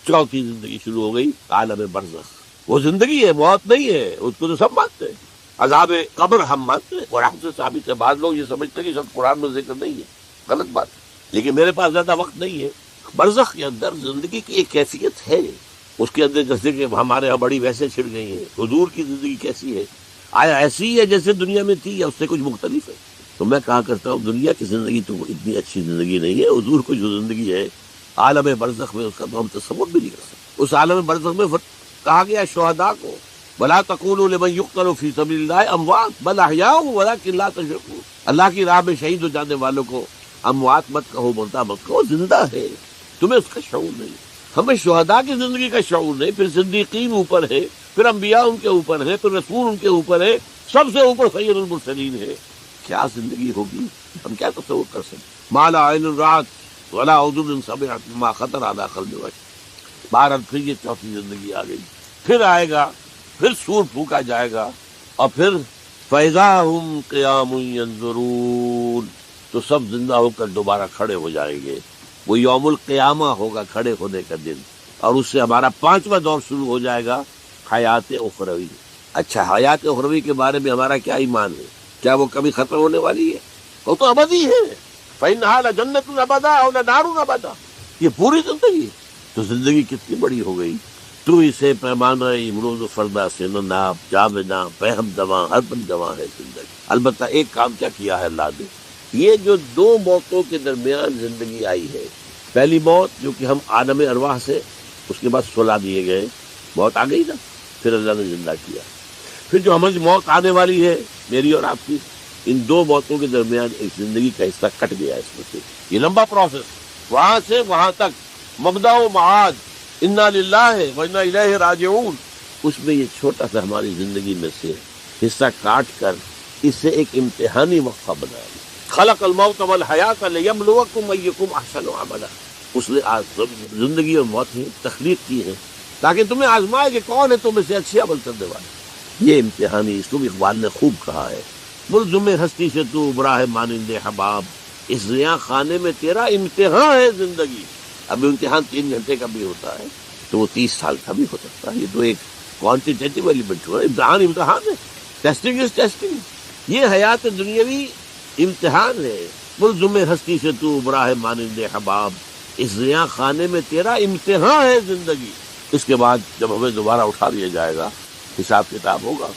چوتھی زندگی شروع ہو گئی عالم برزخ. وہ زندگی ہے، موت نہیں ہے. اس کو تو سب مانتے ہیں. عذاب قبر ہم مانتے ہیں، قرآن سے ثابت ہے. بعض لوگ یہ سمجھتے ہیں کہ سب قرآن میں ذکر نہیں ہے، غلط بات ہے. لیکن میرے پاس زیادہ وقت نہیں ہے. برزخ کے اندر زندگی کی ایک کیفیت ہے. اس کے اندر جیسے کہ ہمارے یہاں بڑی ویسے چھڑ گئی ہیں، حضور کی زندگی کیسی ہے؟ آیا ایسی ہے جیسے دنیا میں تھی یا اس سے کچھ مختلف ہے؟ تو میں کہا کرتا ہوں دنیا کی زندگی تو اتنی اچھی زندگی نہیں ہے. حضور کو جو زندگی ہے عالم برزخ میں، اس کا تو ہم تصور بھی نہیں کر سکتے. اس عالم برزخ میں کہا گیا شہداء کو بلا تقولوا لمن يقتل في سبيل الله اموات بل احياء ولكن لا تشعرون. اللہ کی راہ میں شہید ہو جانے والوں کو اموات مت کہو، مردہ مت کہو، زندہ ہے. تمہیں اس کا شعور نہیں. ہمیں شہداء کی زندگی کا شعور نہیں. پھر صدیقین اوپر ہے، پھر انبیاء ان کے اوپر ہے، پھر رسول ان کے اوپر ہے، سب سے اوپر سید المرسلین ہے. کیا زندگی ہوگی؟ ہم کیا تصور کر سکتے؟ ما لا عین رات ولا اذن سمعت ما خطر على قلب بشر. بہرحال پھر یہ چوتھی زندگی آ گئی. پھر آئے گا، پھر سور پھونکا جائے گا، اور پھر فَإِذَا هُمْ قِيَامٌ يَنظُرُونَ. تو سب زندہ ہو کر دوبارہ کھڑے ہو جائیں گے. وہ یوم القیامہ ہوگا، کھڑے ہونے کا دن. اور اس سے ہمارا 5واں دور شروع ہو جائے گا، حیات اخروی. اچھا، حیات اخروی کے بارے میں ہمارا کیا ایمان ہے؟ کیا وہ کبھی ختم ہونے والی ہے؟ وہ تو ابدی ہے. فَإِنَّهَا لَجَنَّةٌ أَبَدًا أَوْ لَنَارٌ أَبَدًا. یہ پوری زندگی. تو زندگی کتنی بڑی ہو گئی. تو اسے پیمانہ امروز و فردا سے نہ ناپ جاویداں پہم دواں ہر پن دواں ہے زندگی. البتہ ایک کام کیا کیا ہے اللہ نے، یہ جو 2 موتوں کے درمیان زندگی آئی ہے. پہلی موت جو کہ ہم عالم ارواح سے، اس کے بعد سلا دیے گئے، موت آ گئی نا، پھر اللہ نے زندہ کیا. پھر جو ہمیں موت آنے والی ہے میری اور آپ کی، ان 2 موتوں کے درمیان ایک زندگی کا حصہ کٹ گیا. اس میں سے یہ لمبا پروسیس، وہاں سے وہاں تک مبدا و معاد، انا للہ و انا الیہ راجعون. اس میں یہ چھوٹا سا ہماری زندگی میں سے حصہ کاٹ کر اسے ایک امتحانی وقفہ بنا لیا. خلق الموت والحیات لیبلوکم ایکم احسن عملا. اس نے زندگی اور موت کی تخلیق کی ہے تاکہ تمہیں آزمائے کہ کون ہے تم سے اچھے عمل کرنے والا. یہ امتحانی، اس کو بھی اقبال نے خوب کہا ہے. ملزم ہستی سے تو ابراہ مانند حباب، اس زیاں خانے میں تیرا امتحان ہے زندگی. اب امتحان 3 گھنٹے کا بھی ہوتا ہے تو وہ 30 سال کا بھی ہو سکتا ہے. یہ تو ایک کوانٹیٹیو ایلیمنٹ ہوا. امتحان ہے. Testing is testing. یہ حیات دنیاوی امتحان ہے. ملزم ہستی سے تو ابراہ مانند حباب، اس زیاں خانے میں تیرا امتحان ہے زندگی. اس کے بعد جب ہمیں دوبارہ اٹھا لیا جائے گا، حساب کتاب ہوگا،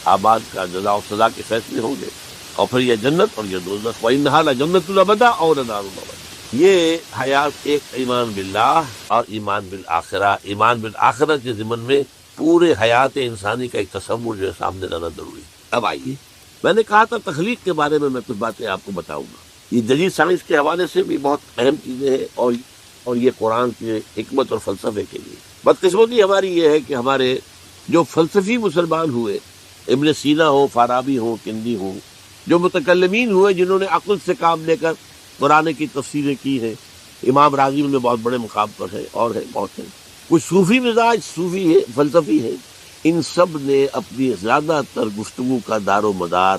آباد کا جزا و سزا کے فیصلے ہوں گے، اور پھر یہ جنت اور یہ دوزخ. وَإِنَّهَا لَجَنَّةٌ الْأَبَدَ أَوْ لَنَارٌ أَبَدَ. یہ حیات ایک ایمان باللہ اور ایمان بالآخرہ. ایمان بالآخرہ کے ضمن میں پورے حیات انسانی کا ایک تصور جو ہے سامنے لانا ضروری. اب آئیے، میں نے کہا تھا تخلیق کے بارے میں کچھ باتیں آپ کو بتاؤں گا. یہ جدید سائنس کے حوالے سے بھی بہت اہم چیزیں ہیں، اور یہ قرآن کے حکمت اور فلسفے کے لیے. بدقسمتی ہماری یہ ہے کہ ہمارے جو فلسفی مسلمان ہوئے، ابن سینا ہو، فارابی ہو، کندی ہو، جو متکلمین ہوئے جنہوں نے عقل سے کام لے کر قرآن کی تفسیریں کی ہیں، امام راغب میں بہت بڑے مقام پر ہے، اور ہے بہت ہے. کچھ صوفی مزاج صوفی ہے، فلسفی ہے. ان سب نے اپنی زیادہ تر گفتگو کا دار و مدار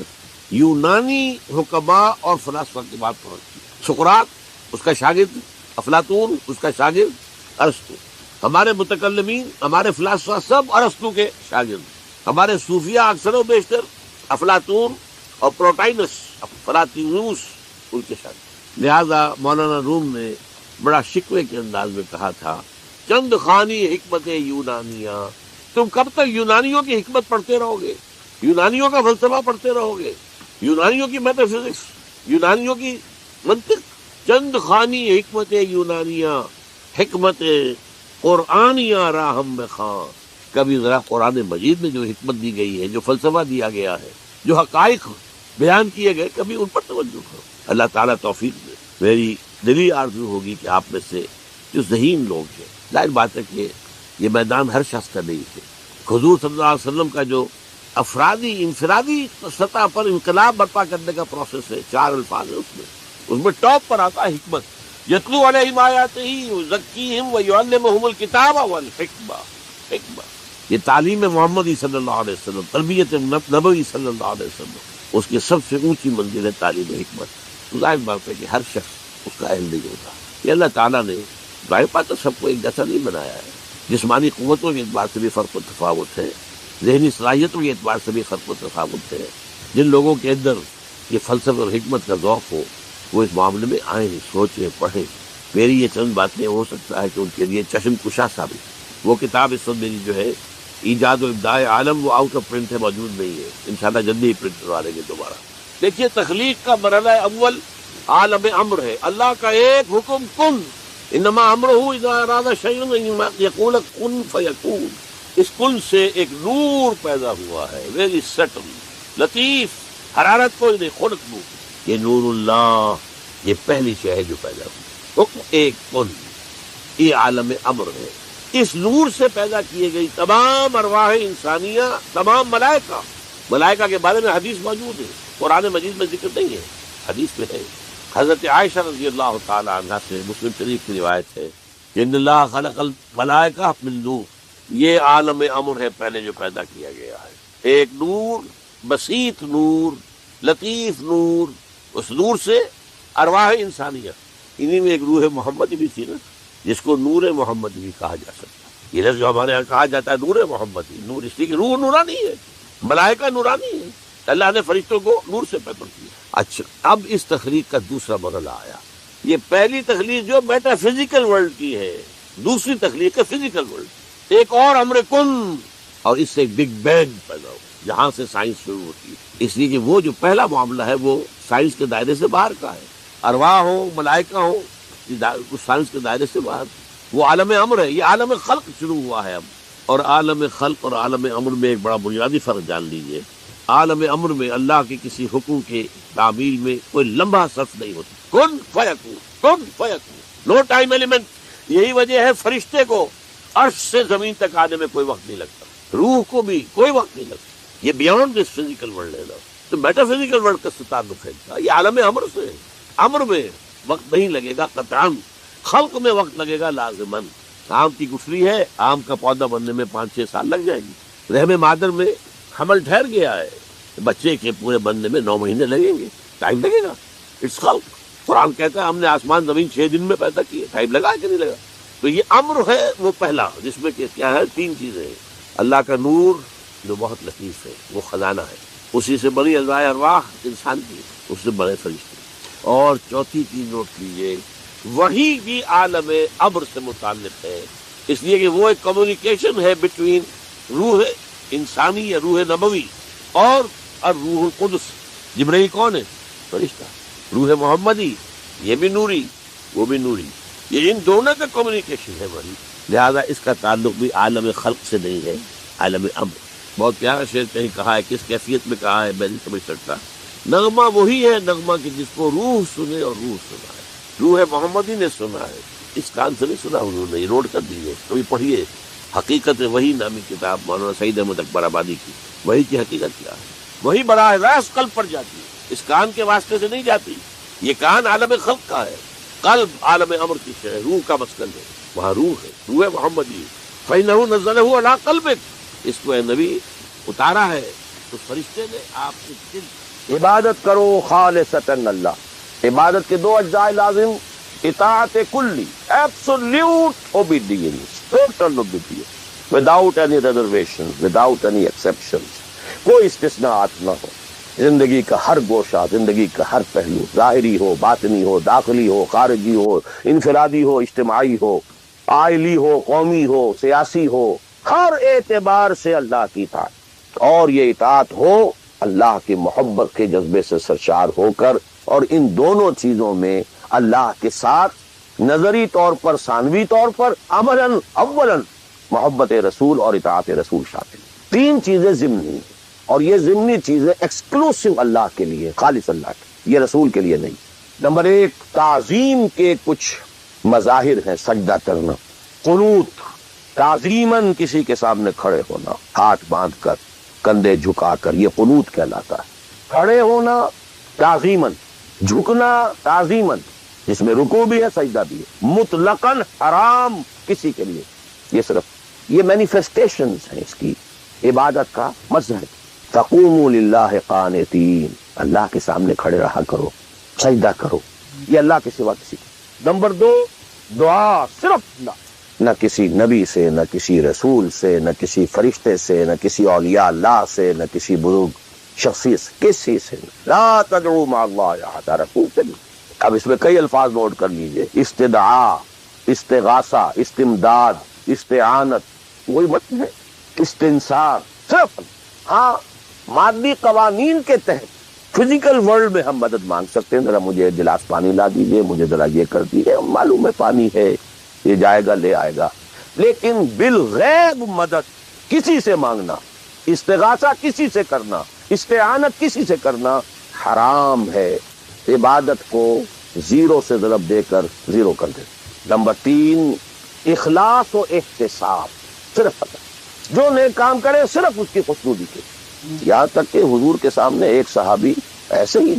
یونانی حکماء اور فلاسفہ کی بات پر کی. سقراط اس کا شاگرد، افلاطون اس کا شاگرد، ارسطو. ہمارے متکلمین، ہمارے فلاسفہ سب ارسطو کے شاگرد. ہمارے صوفیہ اکثر و بیشتر افلاطون اور پروٹائنس، فلاطینوس ان کے شاگرد. لہذا مولانا روم نے بڑا شکوے کے انداز میں کہا تھا، چند خانی حکمت یونانیہ. تم کب تک یونانیوں کی حکمت پڑھتے رہو گے، یونانیوں کا فلسفہ پڑھتے رہو گے، یونانیوں کی میٹا فزکس، یونانیوں کی منطق. چند خانی حکمت یونانیہ، حکمت قرآنیہ راہم میں خاں. کبھی ذرا قرآن مجید میں جو حکمت دی گئی ہے، جو فلسفہ دیا گیا ہے، جو حقائق بیان کیے گئے، کبھی ان پر توجہ کرو. اللہ تعالیٰ توفیق دے. میری دلی آرزو ہوگی کہ آپ میں سے جو ذہین لوگ ہیں، ظاہر بات ہے کہ یہ میدان ہر شخص کا نہیں ہے. حضور صلی اللہ علیہ وسلم کا جو افرادی انفرادی سطح پر انقلاب برپا کرنے کا پروسیس ہے، 4 الفاظ ہے اس میں ٹاپ پر آتا ہے حکمت. یتلو علیہم آیاتہ یزکیہم ویعلمہم الکتاب والحکمہ. حکمہ یہ تعلیم محمدی صلی اللہ علیہ وسلم، تربیت نبوی صلی اللہ علیہ وسلم، اس کی سب سے اونچی منزل ہے تعلیم حکمت. ظاہر بات ہے کہ ہر شخص اس کا اہل نہیں ہوتا. یہ اللہ تعالیٰ نے ظاہر بات ہے سب کو ایک جیسا نہیں بنایا ہے. جسمانی قوتوں کے اعتبار سے بھی فرق و تفاوت ہے، ذہنی صلاحیتوں کے اعتبار سے بھی فرق و تفاوت ہے۔ جن لوگوں کے اندر یہ فلسفہ اور حکمت کا ذوق ہو وہ اس معاملے میں آئیں، سوچیں، پڑھیں۔ میری یہ چند باتیں ہو سکتا ہے کہ ان کے لیے چشم کشا ثابت۔ وہ کتاب اس وقت میری جو ہے ایجاد و ابداع عالم، وہ آؤٹ آف پرنٹ ہے، موجود نہیں ہے، انشاءاللہ جلدی ہی پرنٹ کروا لیں گے دوبارہ۔ دیکھیے تخلیق کا مرحلہ اول عالم امر ہے، اللہ کا ایک حکم کن، انما امرہ اذا اراد شیئا ان یقول کن فیکون۔ اس کن سے ایک نور پیدا ہوا ہے، ویری سٹل، لطیف، حرارت کوئی نہیں، خلق نور۔ یہ نور اللہ، یہ پہلی شے ہے جو پیدا ہوئی، حکم ایک کن، یہ عالم امر ہے۔ اس نور سے پیدا کیے گئی تمام ارواح انسانیہ، تمام ملائکہ کے بارے میں حدیث موجود ہے، قرآن مجید میں ذکر نہیں ہے، حدیث میں ہے۔ حضرت عائشہ رضی اللہ تعالی عنہ سے مسلم شریف کی روایت ہے کہ ان اللہ خلق الملائکہ من نور، یہ عالم امر ہے پہلے جو پیدا کیا گیا ہے، ایک نور، بسیط نور، لطیف نور، اس نور سے ارواح انسانیہ، انہی میں ایک روح محمدی بھی تھی نا، جس کو نور محمدی بھی کہا جا سکتا ہے۔ یہ لفظ جو ہمارے یہاں کہا جاتا ہے نور محمدی، نور اس لیے کہ روح نورانی ہے، ملائکہ نورانی ہے، اللہ نے فرشتوں کو نور سے پیدا کیا۔ اچھا، اب اس تخلیق کا دوسرا مرحلہ آیا۔ یہ پہلی تخلیق جو میٹا فزیکل ورلڈ کی ہے، دوسری تخلیق ہے فزیکل ورلڈ، ایک اور امر کن، اور اس سے ایک بگ بینگ پیدا ہو، جہاں سے سائنس شروع ہوتی ہے۔ اس لیے کہ وہ جو پہلا معاملہ ہے وہ سائنس کے دائرے سے باہر کا ہے، ارواح ہو، ملائکہ ہو، سائنس کے دائرے سے باہر، وہ عالم امر ہے۔ یہ عالم خلق شروع ہوا ہے اب، اور عالم خلق اور عالم امر میں ایک بڑا بنیادی فرق جان لیجئے۔ عالم امر میں اللہ کے کسی حکم کے تعمیل میں کوئی لمحہ صرف نہیں ہوتی، کن فیکون، کن فیکون، نو ٹائم ایلیمنٹ۔ یہی وجہ ہے فرشتے کو عرش سے زمین تک آنے میں کوئی وقت نہیں لگتا، روح کو بھی کوئی وقت نہیں لگتا، یہ بیانڈ دس فزیکل ورلڈ ہے نا۔ تو میٹا فزیکل ورلڈ کا تعلق ہے یہ عالم امر سے۔ امر میں وقت نہیں لگے گا قطعاً، خلق میں وقت لگے گا لازماً۔ آم کی گٹھلی ہے، آم کا پودا بننے میں 5-6 سال لگ جائے گی، رحم مادر میں حمل ٹھہر گیا ہے، بچے کے پورے بننے میں 9 مہینے لگیں گے، ٹائم لگے گا۔ اٹس خلق، قرآن کہتا ہے ہم نے آسمان زمین 6 دن میں پیدا کیے، ٹائم لگا کہ نہیں لگا؟ تو یہ امر ہے وہ پہلا، جس میں کہ کیا ہے 3 چیزیں ہیں۔ اللہ کا نور جو بہت لطیف ہے، وہ خزانہ ہے، اسی سے بڑی اجزائے ارواح انسان کی، اس سے بڑے فرشتے۔ اور چوتھی چیز نوٹ کیجیے، وہی بھی عالم امر سے متعلق ہے، اس لیے کہ وہ ایک کمیونیکیشن ہے بٹوین روح انسانی یا روح نبوی اور روح القدس۔ جبرائیل کون ہے؟ فرشتہ۔ روح محمدی، یہ بھی نوری، وہ بھی نوری، یہ ان دونوں کا کمیونیکیشن ہے وہی، لہذا اس کا تعلق بھی عالم خلق سے نہیں ہے، عالم امر۔ بہت پیارا شعر کہیں کہا ہے، کس کیفیت میں کہا ہے میں نہیں سمجھ سکتا۔ نغمہ وہی ہے نغمہ کہ جس کو روح سنے اور روح سنا ہے، روح محمدی نے سنا ہے، اس کان سے نہیں سنا انہوں نے، یہ نوٹ کر دیجیے، کبھی پڑھیے حقیقت وہی نامی کتاب مولانا سعید احمد اکبر آبادی کی، وہی کی حقیقت کیا ہے، وہی براہ راست قلب پر جاتی ہے، اس کان کے واسطے سے نہیں جاتی۔ یہ کان عالم خلق کا ہے، قلب عالم امر کی ہے، روح کا مسکن ہے، وہاں روح ہے، روح محمدی۔ فَإِنَّهُ نَزَّلَهُ عَلَىٰ قَلْبِكَ، اس کو اے نبی اتارا ہے اس فرشتے نے آپ کے دل۔ عبادت کرو خالصتاً اللہ، عبادت کے 2 اجزاء لازم، اطاعت کلی، absolute obedience, total obedience, without any reservation, without any exception, کوئی استثناءات نہ ہو۔ زندگی کا ہر گوشہ، زندگی کا ہر پہلو، ظاہری ہو، باطنی ہو، داخلی ہو، خارجی ہو، انفرادی ہو، اجتماعی ہو، عائلی ہو، قومی ہو، سیاسی ہو، ہر اعتبار سے اللہ کی اطاعت، اور یہ اطاعت ہو اللہ کی محبت کے جذبے سے سرشار ہو کر، اور ان دونوں چیزوں میں اللہ کے ساتھ نظری طور پر، ثانوی طور پر، عملاً اولاً محبت رسول اور اطاعت رسول شامل۔ 3 چیزیں ضمنی ہیں، اور یہ ضمنی چیزیں ایکسکلوسیو اللہ کے لیے، خالص اللہ کے، یہ رسول کے لیے نہیں۔ نمبر 1، تعظیم کے کچھ مظاہر ہیں، سجدہ کرنا، قنوت، تعظیماً کسی کے سامنے کھڑے ہونا، ہاتھ باندھ کر، کندھے جھکا کر، یہ قنوت کہلاتا ہے۔ کھڑے ہونا تعظیماً، جھکنا تعظیماً، جس میں رکوع بھی ہے سجدہ بھی ہے، مطلقاً حرام کسی کے لیے، یہ صرف یہ مینیفیسٹیشنز ہیں اس کی عبادت کا مظہر۔ تقوموا للہ قانتین، اللہ کے سامنے کھڑے رہا کرو، سجدہ کرو، یہ اللہ کے سوا کسی کو۔ نمبر 2، دعا صرف اللہ، نہ کسی نبی سے، نہ کسی رسول سے، نہ کسی فرشتے سے، نہ کسی اولیاء اللہ سے، نہ کسی بزرگ شخصیت سے، کسی سے لا تدعو مع اللہ احد، رسول سے نہیں۔ اب اس میں کئی الفاظ نوٹ کر لیجئے، استدعاء، استغاثہ، استمداد، استعانت، وہی مت ہے، استنصار، صرف ہاں مادی قوانین کے تحت فزیکل ورلڈ میں ہم مدد مانگ سکتے ہیں، ذرا مجھے ایک گلاس پانی لا دیجئے، مجھے ذرا یہ کر دیجئے، معلوم ہے پانی ہے، یہ جائے گا لے آئے گا، لیکن بالغیب مدد کسی سے مانگنا، استغاثہ کسی سے کرنا، استعانت کسی سے کرنا حرام ہے، عبادت کو زیرو سے ضرب دے کر زیرو کر دے۔ نمبر 3، اخلاص و احتساب، صرف اللہ، جو نیک کام کرے صرف اس کی خوشنودی کے، یہاں تک کہ حضور کے سامنے ایک صحابی ایسے ہی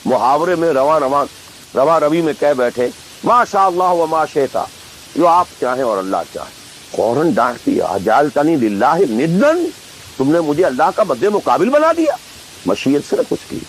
محاورے میں رواں روی میں کہہ بیٹھے ما شاء اللہ و ما شئت، جو آپ چاہیں اور اللہ چاہیں، فوراً ڈانٹ دیا اجعلتنی للہ ندن، تم نے مجھے اللہ کا مد مقابل بنا دیا، مشیت صرف اس کی،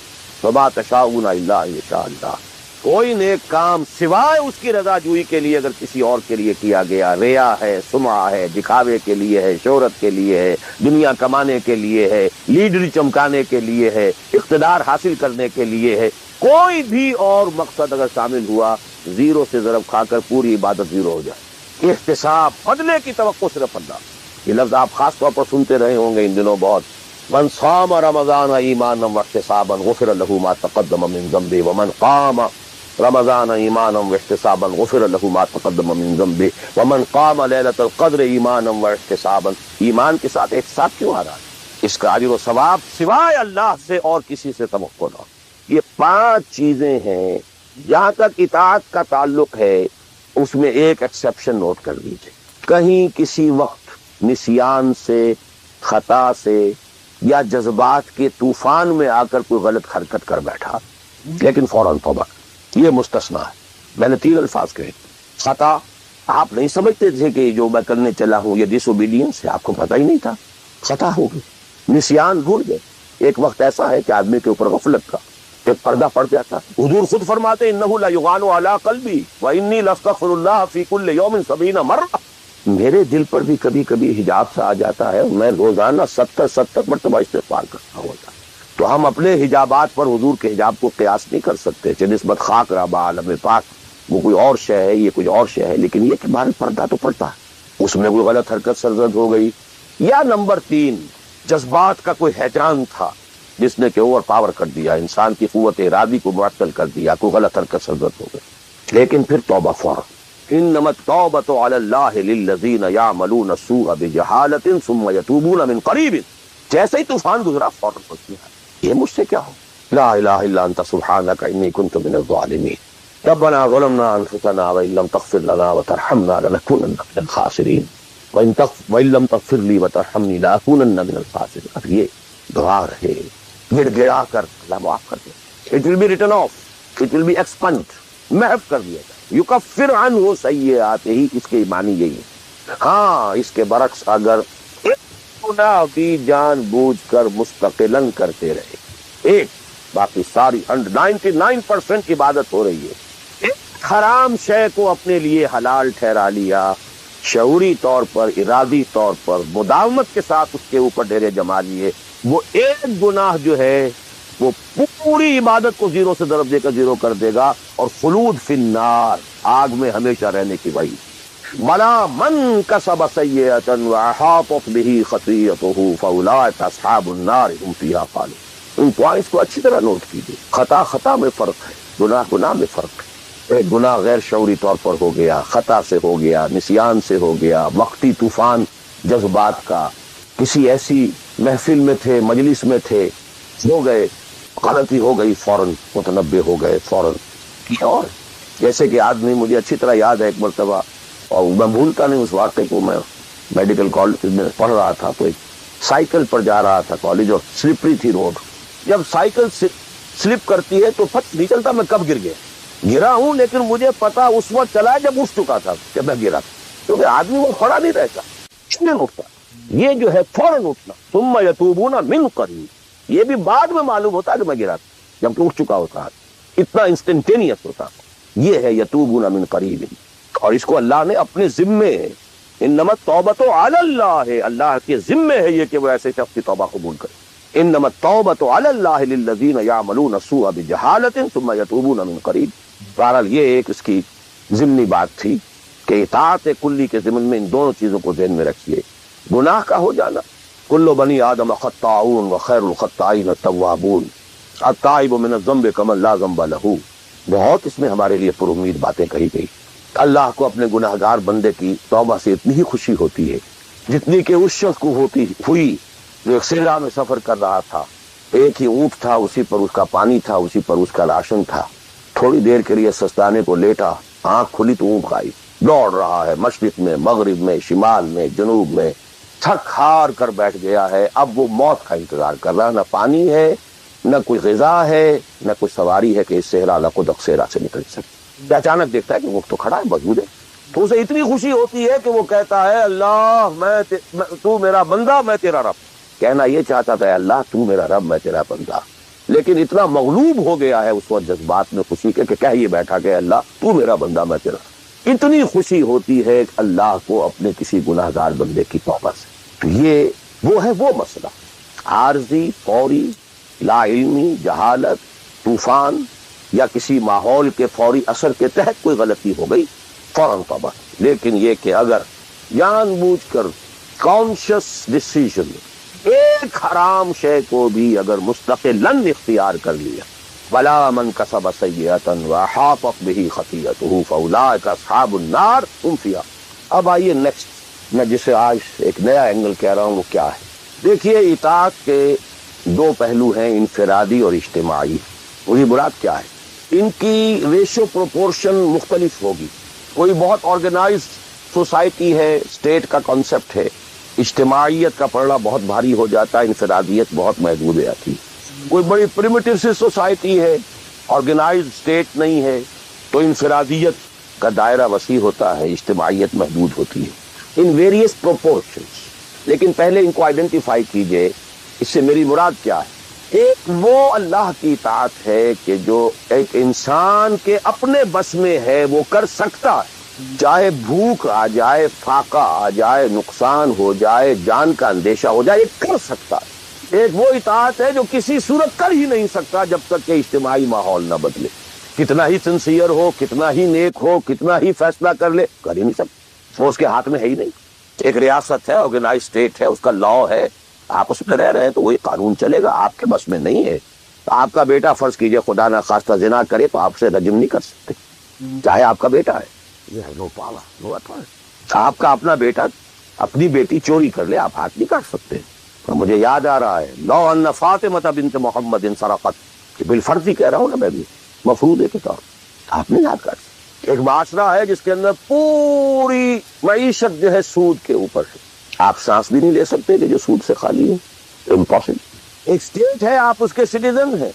وما تشاءون الا ان یشاء اللہ، کوئی نیک کام سوائے اس کی رضا جوئی کے لیے اگر کسی اور کے لیے کیا گیا، ریا ہے، سمعہ ہے، دکھاوے کے لیے ہے، شہرت کے لیے ہے، دنیا کمانے کے لیے ہے، لیڈری چمکانے کے لیے ہے، اقتدار حاصل کرنے کے لیے ہے، کوئی بھی اور مقصد اگر شامل ہوا، زیرو سے ضرب کھا کر پوری عبادت زیرو ہو جائے۔ احتساب، بدلے کی توقع صرف اللہ، یہ لفظ آپ خاص طور پر سنتے رہے ہوں گے ان دنوں بہت، من صام رمضان ایمانا واحتسابا غفر له ما تقدم من ذنبه ومن قام رمضان ایمانا واحتسابا غفر له ما تقدم من ذنبه ومن قام ليلة القدر ایمانا واحتسابا، ایمان کے ساتھ احتساب کیوں آ رہا ہے؟ اس کا اجر و ثواب سوائے اللہ سے اور کسی سے توقع نہ۔ یہ 5 چیزیں ہیں، جہاں تک اطاعت کا تعلق ہے اس میں ایک ایکسیپشن نوٹ کر لیجیے، کہیں کسی وقت نسیان سے، خطا سے یا جذبات کے طوفان میں آ کر کوئی غلط حرکت کر بیٹھا، لیکن فوراً توبہ، یہ مستثنیٰ ہے۔ میں نے 3 الفاظ کہے، خطا، آپ نہیں سمجھتے تھے کہ جو میں کرنے چلا ہوں یہ ڈس اوبیڈینس ہے، آپ کو پتہ ہی نہیں تھا، خطا ہو گئی، نسیان، بھول گئے۔ ایک وقت ایسا ہے کہ آدمی کے اوپر غفلت کا ایک پردہ پڑ جاتا، حضور خود فرماتے انہ لیغان علی قلبی وانی لاستغفر اللہ فی کل یوم 70 مرہ، میرے دل پر بھی کبھی کبھی حجاب سا آ جاتا ہے، میں روزانہ 70 مرتبہ استغفار کرتا ہوتا۔ تو ہم اپنے حجابات پر حضور کے حجاب کو قیاس نہیں کر سکتے کہ نسبت خاک ربا عالم پاک، وہ کوئی اور شے ہے، یہ کوئی اور شے ہے، لیکن یہ کہ بہرحال پردہ تو پڑتا ہے، اس میں کوئی غلط حرکت سرزد ہو گئی، یا نمبر 3 جذبات کا کوئی ہیجان تھا جس نے کہ اوور پاور کر دیا، انسان کی قوت ارادی کو معطل کر دیا، کوئی غلط حرکت سرزد ہو گئی، لیکن پھر توبہ فوراً۔ انما التوبۃ علی اللہ للذین یعملون السوء بجہالۃ ثم یتوبون من قریب، جیسے ہی طوفان گزرا فوراً پہنچ گیا، یہ مجھ سے کیا ہو، لا الہ الا انت سبحانک انی کنت من الظالمین، ربنا ظلمنا انفسنا وان لم تغفر لنا وترحمنا لنکونن من الخاسرین وان لم تغفر لی وترحمنی لاکونن من الخاسرین۔ اب یہ دعا رہے، گڑ گڑا کر اللہ معاف کر دے، it will be written off, it will be expand, محو کر دیا جائے، یکفر عنہ سیئاتہ، اس کے معنی یہی ہے۔ ہاں اس کے برعکس اگر ایک گناہ بھی جان بوجھ کر مستقلاً کرتے رہے، ایک، باقی ساری 99% عبادت ہو رہی ہے، ایک حرام شے کو اپنے لیے حلال ٹھہرا لیا، شعوری طور پر، ارادی طور پر مداومت کے ساتھ اس کے اوپر ڈیرے جما لیے، وہ ایک گناہ جو ہے وہ پوری عبادت کو زیرو سے ضرب دے کر زیرو کر دے گا، اور خلود فی النار، آگ میں ہمیشہ رہنے کی وعید۔ بلا من کسب سیئۃ واحاطت بہ خطیئتہ فاولئک اصحاب النار هم فیہا خالدون۔ ان پوائنٹس کو اچھی طرح نوٹ کیجیے، خطا میں فرق ہے، گناہ میں فرق ہے۔ ایک گناہ غیر شعوری طور پر ہو گیا، خطا سے ہو گیا، نسیان سے ہو گیا، وقتی طوفان جذبات کا، کسی ایسی محفل میں تھے، مجلس میں تھے، ہو گئے، غلطی ہو گئی، فوراً متنبہ ہو گئے، فوراً کیا۔ اور جیسے کہ آدمی، مجھے اچھی طرح یاد ہے ایک مرتبہ، اور میں بھولتا نہیں اس واقعے کو، میں میڈیکل کالج میں پڑھ رہا تھا تو ایک سائیکل پر جا رہا تھا کالج، اور سلپری تھی روڈ، جب سائیکل سلپ کرتی ہے تو پتہ نہیں چلتا میں کب گرا ہوں، لیکن مجھے پتا اس وقت چلا جب اٹھ چکا تھا کہ میں گرا تھا، کیونکہ آدمی وہ کھڑا نہیں رہتا، نہیں اٹھتا، یہ جو ہے فوراً اٹھنا، ثم یتوبون من قریب، یہ بھی بعد میں معلوم ہوتا ہے کہ میں گرا تھا جبکہ اٹھ چکا ہوتا ہے، اتنا انسٹنٹینیس ہوتا ہے، یہ ہے یتوبون من قریب، اور اس کو اللہ نے اپنے ذمے انما التوبۃ علی اللہ، اللہ کے ذمے ہے یہ کہ وہ ایسے شخص کی توبہ قبول کرے. انما التوبۃ علی اللہ للذین یعملون السوء بجہالۃ ثم یتوبون من قریب. بہرحال یہ ایک اس کی ضمنی بات تھی کہ اطاعت کلی کے ضمن میں ان دونوں چیزوں کو ذہن میں رکھیے. گناہ کا ہو جانا، کل بنی آدم خطاؤون وخیر الخطائین التوابون، التائب من الذنب کمن لا ذنب لہ. بہت اس میں ہمارے لیے پر امید باتیں کہی گئی. اللہ کو اپنے گناہگار بندے کی توبہ سے اتنی ہی خوشی ہوتی ہے جتنی کہ اس شخص کو ہوئی جو ایک صحرا میں سفر کر رہا تھا. ایک ہی اونٹ تھا، اسی پر اس کا پانی تھا، اسی پر اس کا راشن تھا. تھوڑی دیر کے لیے سستانے کو لیٹا، آنکھ کھلی تو اونٹ غائب. دوڑ رہا ہے مشرق میں، مغرب میں، شمال میں، جنوب میں، تھک ہار کر بیٹھ گیا ہے. اب وہ موت کا انتظار کر رہا، نہ پانی ہے، نہ کوئی غذا ہے، نہ کوئی سواری ہے کہ اس صحرا لقدق صحرا سے نکل سکے. اچانک دیکھتا ہے کہ وہ تو کھڑا ہے، موجود ہے. تو اسے اتنی خوشی ہوتی ہے کہ وہ کہتا ہے اللہ تو میرا بندہ، میں تیرا رب. کہنا یہ چاہتا تھا اللہ تو میرا رب، میں تیرا بندہ، لیکن اتنا مغلوب ہو گیا ہے اس وقت جذبات میں خوشی کے کہ کہہ یہ بیٹھا کہ اللہ تو میرا بندہ، میں تیرا. اتنی خوشی ہوتی ہے کہ اللہ کو اپنے کسی گناہ گار بندے کی توبہ سے. تو یہ وہ مسئلہ عارضی، فوری، لا علمی، جہالت، طوفان یا کسی ماحول کے فوری اثر کے تحت کوئی غلطی ہو گئی فوراً توبہ. لیکن یہ کہ اگر جان بوجھ کر کانشس ڈیسیژن ایک حرام شے کو بھی اگر مستقلاً اختیار کر لیا، ولا من کسب سیئۃ وحاطت بہ خطیئتہ فاولئک اصحاب النار هم فیہا. اب آئیے نیکسٹ، میں جسے آج ایک نیا اینگل کہہ رہا ہوں وہ کیا ہے. دیکھیے اطاعت کے دو پہلو ہیں، انفرادی اور اجتماعی. وہی مراد کیا ہے؟ ان کی ریشو پروپورشن مختلف ہوگی. کوئی بہت آرگنائز سوسائٹی ہے، اسٹیٹ کا کانسیپٹ ہے، اجتماعیت کا پڑھنا بہت بھاری ہو جاتا ہے، انفرادیت بہت محدود ہے آتی. کوئی بڑی پریمیٹیو سی سوسائٹی ہے، آرگنائز اسٹیٹ نہیں ہے، تو انفرادیت کا دائرہ وسیع ہوتا ہے، اجتماعیت محدود ہوتی ہے. In various proportions. لیکن پہلے ان کو آئیڈینٹیفائی کیجئے، اس سے میری مراد کیا ہے. ایک وہ اللہ کی اطاعت ہے کہ جو ایک انسان کے اپنے بس میں ہے وہ کر سکتا ہے، چاہے بھوک آ جائے، فاقہ آ جائے، نقصان ہو جائے، جان کا اندیشہ ہو جائے، یہ کر سکتا ہے. ایک وہ اطاعت ہے جو کسی صورت کر ہی نہیں سکتا جب تک کہ اجتماعی ماحول نہ بدلے. کتنا ہی سنسیئر ہو، کتنا ہی نیک ہو، کتنا ہی فیصلہ کر لے، کر ہی نہیں سکتا. وہ اس کے ہاتھ میں ہے ہی نہیں. ایک ریاست ہے، آرگنائز اسٹیٹ ہے، اس کا لا ہے، آپ اس میں رہ رہے ہیں تو وہی قانون چلے گا. آپ کے بس میں نہیں ہے. آپ کا بیٹا فرض کیجئے خدا نہ خواستہ زنا کرے تو آپ سے رجم نہیں کر سکتے، چاہے آپ کا بیٹا ہے. نو پاور، نو اتھارٹی. آپ کا اپنا بیٹا اپنی بیٹی چوری کر لے، آپ ہاتھ نہیں کاٹ سکتے. مجھے یاد آ رہا ہے لو ان فاطمہ بنت محمد سرقت، بالفرضی کہہ رہا ہوں نا میں بھی، مفروضے کے طور آپ نہیں ہاتھ کاٹ سکتے. ایک معاشرہ ہے جس کے اندر پوری معیشت جو ہے سود کے اوپر ہے، آپ سانس بھی نہیں لے سکتے کہ جو سود سے خالی ہے، امپاسبل. ایک اسٹیٹ ہے، آپ اس کے سٹیزن ہیں،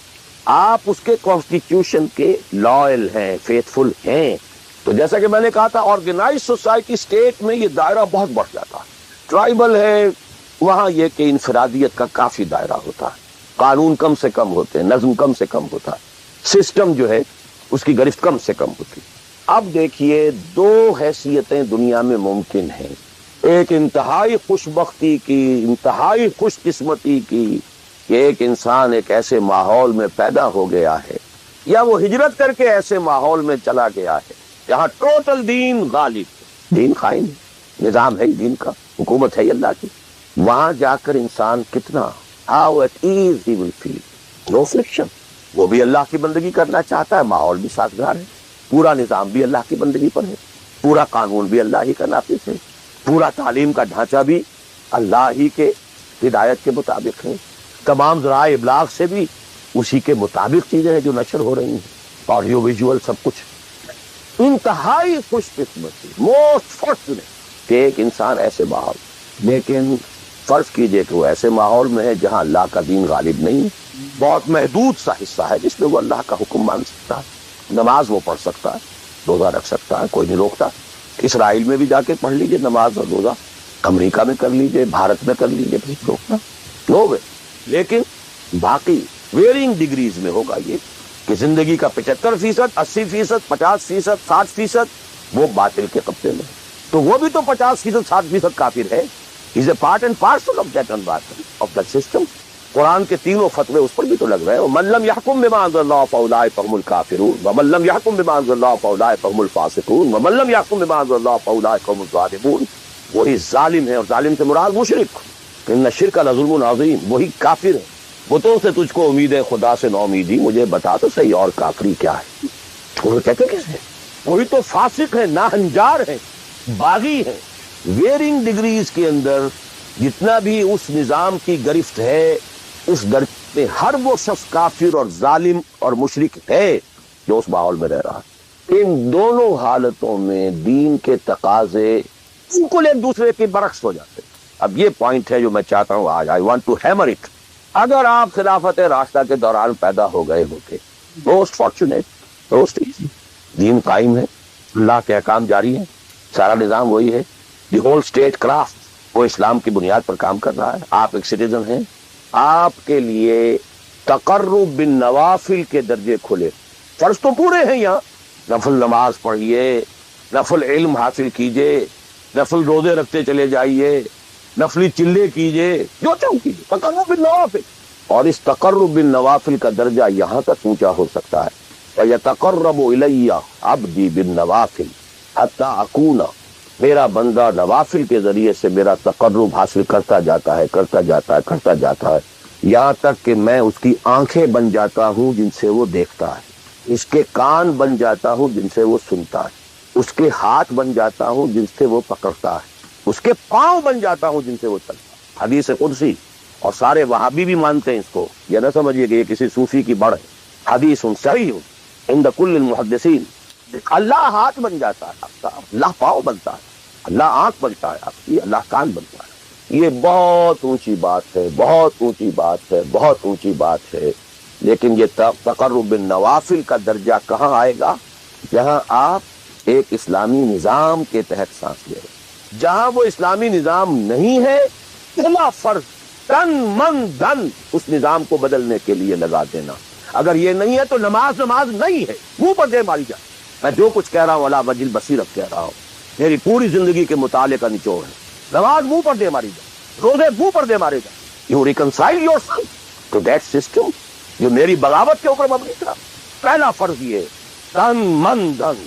آپ اس کے کانسٹیٹیوشن کے لائل ہیں، فیتھفل ہیں. تو جیسا کہ میں نے کہا تھا آرگنائز سوسائٹی اسٹیٹ میں یہ دائرہ بہت بڑھ جاتا ہے. ٹرائبل ہے، وہاں یہ کہ انفرادیت کا کافی دائرہ ہوتا ہے، قانون کم سے کم ہوتے ہیں، نظم کم سے کم ہوتا ہے، سسٹم جو ہے اس کی گرفت کم سے کم ہوتی ہے. اب دیکھیے دو حیثیتیں دنیا میں ممکن ہیں. ایک انتہائی خوش بختی کی، انتہائی خوش قسمتی کی کہ ایک انسان ایک ایسے ماحول میں پیدا ہو گیا ہے یا وہ ہجرت کر کے ایسے ماحول میں چلا گیا ہے جہاں ٹوٹل دین غالب ہے، دین قائم ہے، نظام ہے دین کا، حکومت ہے اللہ کی. وہاں جا کر انسان کتنا how at ease he will feel, no friction. وہ بھی اللہ کی بندگی کرنا چاہتا ہے، ماحول بھی سازگار ہے، پورا نظام بھی اللہ کی بندگی پر ہے، پورا قانون بھی اللہ ہی کا نافذ ہے، پورا تعلیم کا ڈھانچہ بھی اللہ ہی کے ہدایت کے مطابق ہے، تمام ذرائع ابلاغ سے بھی اسی کے مطابق چیزیں ہیں جو نشر ہو رہی ہیں، آڈیو ویژول سب کچھ. انتہائی خوش قسمتی، موسٹ فارچونیٹ کہ ایک انسان ایسے ماحول. لیکن فرض کیجئے کہ وہ ایسے ماحول میں ہے جہاں اللہ کا دین غالب نہیں ہے، بہت محدود سا حصہ ہے جس میں وہ اللہ کا حکم مان سکتا ہے، نماز وہ پڑھ سکتا ہے، روزہ رکھ سکتا ہے، کوئی نہیں روکتا. اسرائیل میں بھی جا کے پڑھ لیجئے نماز اور روزہ، امریکہ میں کر لیجئے، بھارت میں کر لیجئے، پھر روکنا لوگ. لیکن باقی ویرینگ ڈگریز میں ہوگا یہ کہ زندگی کا 75%، 80%، 50%، 60% وہ باطل کے قبضے میں. تو وہ بھی تو 50%, 60% کافر ہے. Is a part and parcel of that environment of that system. قرآن کے تینوں فتوے اس پر بھی تو لگ رہے ہیں. وَمَن لَّمْ يَحْكُم بِمَا أَنزَلَ اللَّهُ فَأُولَٰئِكَ هُمُ الْكَافِرُونَ وَمَن لَّمْ يَحْكُم بِمَا أَنزَلَ اللَّهُ فَأُولَٰئِكَ هُمُ الْفَاسِقُونَ وَمَن لَّمْ يَحْكُم بِمَا أَنزَلَ اللَّهُ فَأُولَٰئِكَ هُمُ الظَّالِمُونَ. وہی ظالم ہے, اور ظالم سے مراد مشرک. ان الشرک لظلم عظیم. وہی کافر ہے. بتوں سے تجھ کو امید ہے, خدا سے نو امیدی. مجھے بتا تو صحیح اور کافری کیا ہے. وہ کہتے کس ہے؟ وہی تو فاسق ہے, ناہنجار ہے, باغی ہے. ویئرنگ ڈگریز کے اندر جتنا بھی اس نظام کی گرفت ہے, اس گرفت میں ہر وہ شخص کافر اور ظالم اور مشرک ہے جو اس ماحول میں رہ رہا ہے. ان دونوں حالتوں میں دین کے تقاضے بالکل ایک دوسرے کے برعکس ہو جاتے ہیں. اب یہ پوائنٹ ہے جو میں چاہتا ہوں آج, I want to hammer it. اگر آپ خلافت راشدہ کے دوران پیدا ہو گئے ہوتے, موسٹ فارچونیٹ, موسٹ ایزی. دین قائم ہے, اللہ کے احکام جاری ہیں, سارا نظام وہی ہے. دی ہول اسٹیٹ کرافٹ وہ اسلام کی بنیاد پر کام کر رہا ہے. آپ ایک سٹیزن ہیں, آپ کے لیے تقرب بالنوافل کے درجے کھلے. فرض تو پورے ہیں یہاں. نفل نماز پڑھیے, نفل علم حاصل کیجئے, نفل روزے رکھتے چلے جائیے, نفلی چلے کیجئے, جو چاہو کیجئے. تقرب بالنوافل. اور اس تقرب بالنوافل کا درجہ یہاں تک اونچا ہو سکتا ہے. وَيَتَقَرَّبُ إِلَيَّ عَبْدِي بِالنَّوَافِلِ حَتَّى أَكُونَ. میرا بندہ نوافل کے ذریعے سے میرا تقرب حاصل کرتا جاتا ہے, کرتا جاتا ہے, کرتا جاتا ہے, یہاں تک کہ میں اس کی آنکھیں بن جاتا ہوں جن سے وہ دیکھتا ہے, اس کے کان بن جاتا ہوں جن سے وہ سنتا ہے, اس کے ہاتھ بن جاتا ہوں جن سے وہ پکڑتا ہے, اس کے پاؤں بن جاتا ہوں جن سے وہ چلتا ہے. حدیث قدسی, اور سارے وہابی بھی مانتے ہیں اس کو. یہ نہ سمجھیے کہ یہ کسی صوفی کی بڑھ ہے. حدیث صحیح عند کل المحدثین. اللہ ہاتھ بن جاتا ہے آپ کا, اللہ پاؤں بنتا ہے, اللہ آنکھ بنتا ہے آپ کی, اللہ کان بنتا ہے. یہ بہت اونچی بات ہے, بہت اونچی بات ہے, بہت اونچی بات ہے. لیکن یہ تقرب بالنوافل کا درجہ کہاں آئے گا؟ جہاں آپ ایک اسلامی نظام کے تحت سانس لے رہے. جہاں وہ اسلامی نظام نہیں ہے, پہلا فرض تن من دھن اس نظام کو بدلنے کے لیے لگا دینا. اگر یہ نہیں ہے تو نماز نہیں ہے, منہ پر دے ماری جائے. میں جو کچھ کہہ رہا ہوں علی وجہ البصیرت کہہ رہا ہوں, میری پوری زندگی کے مطالعے کا نچوڑ ہے. نماز منہ پر دے ماری جائے, روزے منہ پر دے مارے جائے. You reconcile yourself to that system جو میری بغاوت کے اوپر مبنی تھا. پہلا فرض یہ تن من دھن.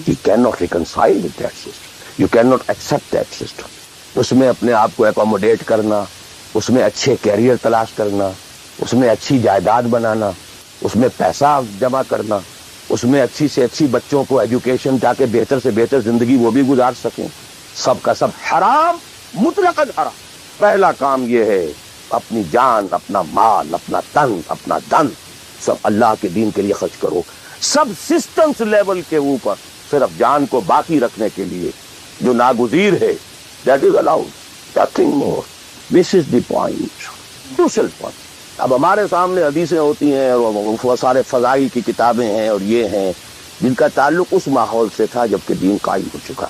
You can not reconcile with that system, you can not accept that system. اس میں اپنے آپ کو اکوموڈیٹ کرنا, اس میں اچھے کیریئر تلاش کرنا, اس میں اچھی جائیداد بنانا, اس میں پیسہ جمع کرنا, اس میں اچھی سے اچھی بچوں کو ایجوکیشن تاکہ بہتر سے بہتر زندگی وہ بھی گزار سکیں, سب کا سب حرام, مطلقاً حرام. پہلا کام یہ ہے اپنی جان, اپنا مال, اپنا تن, اپنا دھن سب اللہ کے دین کے لیے خرچ کرو. سب سسٹمز لیول کے اوپر صرف جان کو باقی رکھنے کے لیے جو ناگزیر ہے, that is allowed, nothing more. This is the point, crucial point. اب ہمارے سامنے حدیثیں ہوتی ہیں اور سارے فضائل کی کتابیں ہیں اور یہ ہیں جن کا تعلق اس ماحول سے تھا جب کہ دین قائم ہو چکا.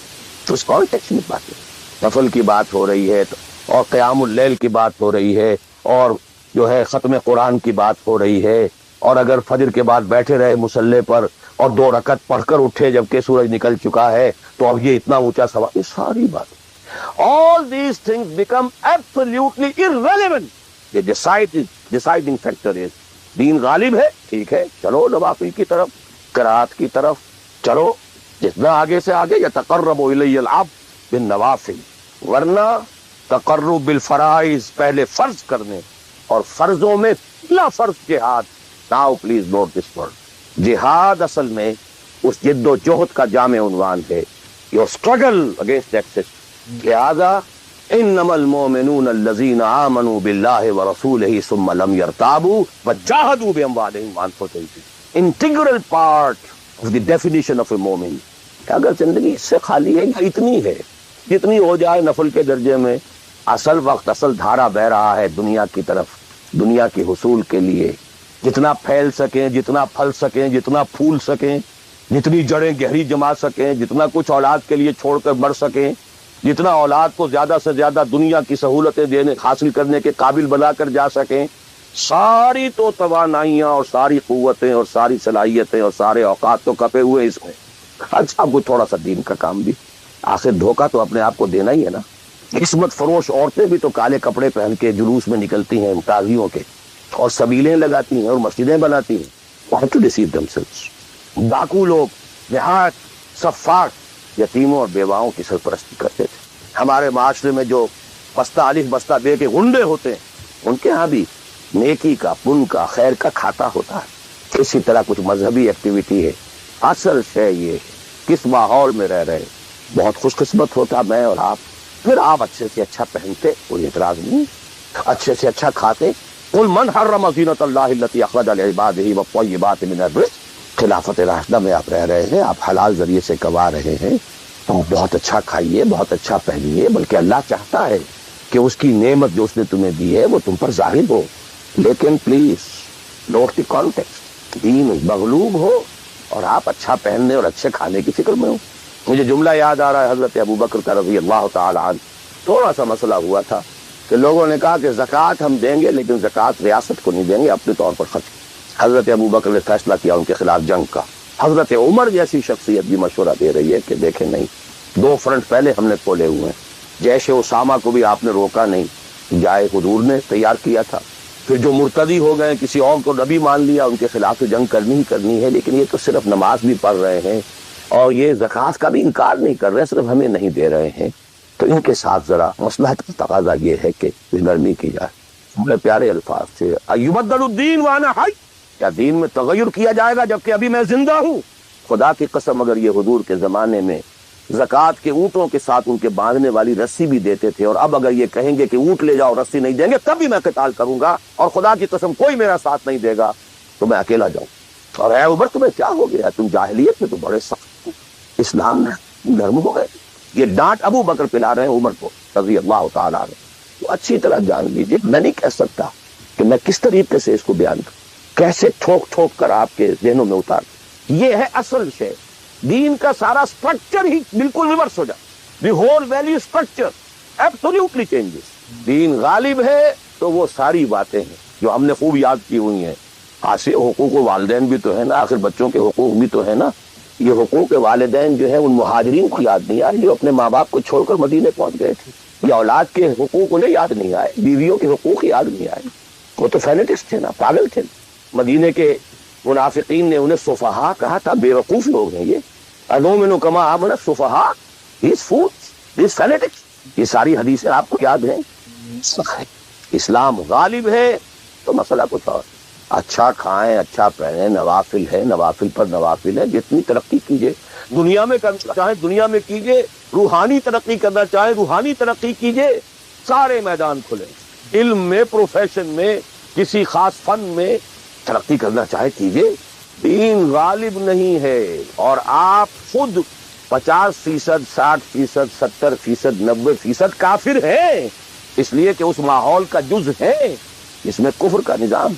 تو اس کانٹیکسٹ میں باتیں, نفل کی بات ہو رہی ہے اور قیام اللیل کی بات ہو رہی ہے اور جو ہے ختم قرآن کی بات ہو رہی ہے, اور اگر فجر کے بعد بیٹھے رہے مصلی پر اور 2 رکعت پڑھ کر اٹھے جبکہ سورج نکل چکا ہے تو اب یہ اتنا اونچا سوال. یہ ساری بات, all these things become absolutely irrelevant. The deciding factor is دین غالب ہے, ٹھیک ہے, چلو نوافل کی طرف, قرات کی طرف چلو, جتنا آگے سے آگے. یتقرب الی العبد بالنوافل, ورنہ تقرب بالفرائض پہلے فرض کرنے, اور فرضوں میں پہلا فرض جہاد. Now please note this word. جہاد اصل میں اس جد و جہد کا جامع عنوان ہے, your struggle against that system. لہذا انما المؤمنون الذين آمنوا بالله ورسوله ثم لم يرتابوا وجاهدوا باموالهم وانفسهم. Integral part of the definition of a مومن. اگر زندگی اس سے خالی ہے یا اتنی ہے جتنی ہو جائے نفل کے درجے میں, اصل وقت, اصل دھارا بہ رہا ہے دنیا کی طرف, دنیا کے حصول کے لیے. جتنا پھیل سکیں, جتنا پھل سکیں, جتنا پھول سکیں, جتنی جڑیں گہری جما سکیں, جتنا کچھ اولاد کے لیے چھوڑ کر بڑھ سکیں, جتنا اولاد کو زیادہ سے زیادہ دنیا کی سہولتیں دینے حاصل کرنے کے قابل بنا کر جا سکیں, ساری تو توانائیاں اور ساری قوتیں اور ساری صلاحیتیں اور سارے اوقات تو کپے ہوئے اس میں. اچھا, آپ کو تھوڑا سا دین کا کام بھی, آخر دھوکہ تو اپنے آپ کو دینا ہی ہے نا. قسمت فروش عورتیں بھی تو کالے کپڑے پہن کے جلوس میں نکلتی ہیں تازیوں کے اور سبیلیں لگاتی ہیں اور مسجدیں بناتی ہیں. Why to deceive themselves؟ ڈاکو لوگ نہایت سفاک یتیموں اور بیواؤں کی سرپرستی کرتے تھے. ہمارے معاشرے میں جو بستہ الف بستہ بے کے غنڈے ہوتے ہیں ان کے ہاں بھی نیکی کا پن کا خیر کا کھاتا ہوتا ہے. اسی طرح کچھ مذہبی ایکٹیویٹی ہے. اصل شے یہ ہے کس ماحول میں رہ رہے. بہت خوش قسمت ہوتا میں اور آپ. پھر آپ اچھے سے اچھا پہنتے کوئی اعتراض نہیں, اچھے سے اچھا کھاتے. قل من حرم زینت اللہ التی اخرج لعبادہ والطیبات من الرزق. خلافت راشدہ میں آپ رہ رہے ہیں, آپ حلال ذریعے سے کما رہے ہیں, تم بہت اچھا کھائیے بہت اچھا پہنیے. بلکہ اللہ چاہتا ہے کہ اس کی نعمت جو اس نے تمہیں دی ہے وہ تم پر ظاہر ہو. لیکن پلیز نوٹ دی کانٹیکسٹ. دین مغلوب ہو اور آپ اچھا پہننے اور اچھے کھانے کی فکر میں ہو. مجھے جملہ یاد آ رہا ہے حضرت ابو بکر کا رضی اللہ تعالی عنہ. تھوڑا سا مسئلہ ہوا تھا کہ لوگوں نے کہا کہ زکوٰۃ ہم دیں گے لیکن زکوٰۃ ریاست کو نہیں دیں گے, اپنے طور پر خرچ. حضرت ابو بکر نے فیصلہ کیا ان کے خلاف جنگ کا. حضرت عمر جیسی شخصیت بھی مشورہ دے رہی ہے کہ دیکھیں نہیں, 2 فرنٹ پہلے ہم نے کھولے ہوئے ہیں. جیش اسامہ کو بھی آپ نے روکا نہیں, جائے حضور نے تیار کیا تھا. پھر جو مرتدی ہو گئے کسی اور کو نبی مان لیا ان کے خلاف تو جنگ کرنی ہی کرنی ہے. لیکن یہ تو صرف نماز بھی پڑھ رہے ہیں اور یہ زکوٰۃ کا بھی انکار نہیں کر رہے, صرف ہمیں نہیں دے رہے ہیں. تو ان کے ساتھ ذرا مصلحت کا تقاضا یہ ہے کہ نرمی کی جائے. بڑے پیارے الفاظ تھے. ایبدل الدین وانا حی, کیا دین میں تغیر کیا جائے گا جبکہ ابھی میں زندہ ہوں؟ خدا کی قسم اگر یہ حضور کے زمانے میں زکوٰۃ کے اونٹوں کے ساتھ ان کے باندھنے والی رسی بھی دیتے تھے, اور اب اگر یہ کہیں گے کہ اونٹ لے جاؤ رسی نہیں دیں گے, تب بھی میں قتال کروں گا, اور خدا کی قسم کوئی میرا ساتھ نہیں دے گا تو میں اکیلا جاؤں. اور اے عمر تمہیں کیا ہو گیا, تم جاہلیت میں تو بڑے سخت, اسلام میں نرم ہو گئے. یہ ڈانٹ ابو بکر پلا رہے ہیں عمر کو رضی اللہ تعالیٰ عنہ. تو اچھی طرح جان لیجیے, میں نہیں کہہ سکتا کہ میں کس طریقے سے اس کو بیان کروں, کیسے ٹھوک ٹھوک کر آپ کے ذہنوں میں اتار. یہ ہے اصل شے. دین کا سارا سٹرکچر ہی بالکل ریورس ہو جائے. The whole value structure absolutely changes. دین غالب ہے تو وہ ساری باتیں ہیں جو ہم نے خوب یاد کی ہوئی ہیں. آسے حقوق والدین بھی تو ہے نا, آخر بچوں کے حقوق بھی تو ہے نا. یہ حقوق والدین جو ہے ان مہاجرین کو یاد نہیں آئے جو اپنے ماں باپ کو چھوڑ کر مدینے پہنچ گئے تھے. یہ اولاد کے حقوق انہیں یاد نہیں آئے, بیویوں کے حقوق یاد نہیں آئے. وہ تو فینیٹکس تھے نا, پاگل تھے. مدینے کے منافقین نے انہیں سفہا کہا تھا, بے وقوف لوگ ہیں یہ. انؤمن کما آمن السفہاء, these fools, these fanatics. یہ ساری حدیثیں آپ کو یاد ہیں. اسلام غالب ہے تو مسئلہ کچھ اور. اچھا کھائیں اچھا پہنیں, نوافل ہے, نوافل پر نوافل ہے. جتنی ترقی کیجئے دنیا میں کرنا چاہیں دنیا میں کیجئے, روحانی ترقی کرنا چاہیں روحانی ترقی کیجئے. سارے میدان کھلے, علم میں, پروفیشن میں, کسی خاص فن میں ترقی کرنا چاہے کیجئے. دین غالب نہیں ہے اور آپ خود 50%, 60%, 70%, 90% کافر ہیں, اس لیے کہ اس ماحول کا جز ہے اس میں کفر کا نظام.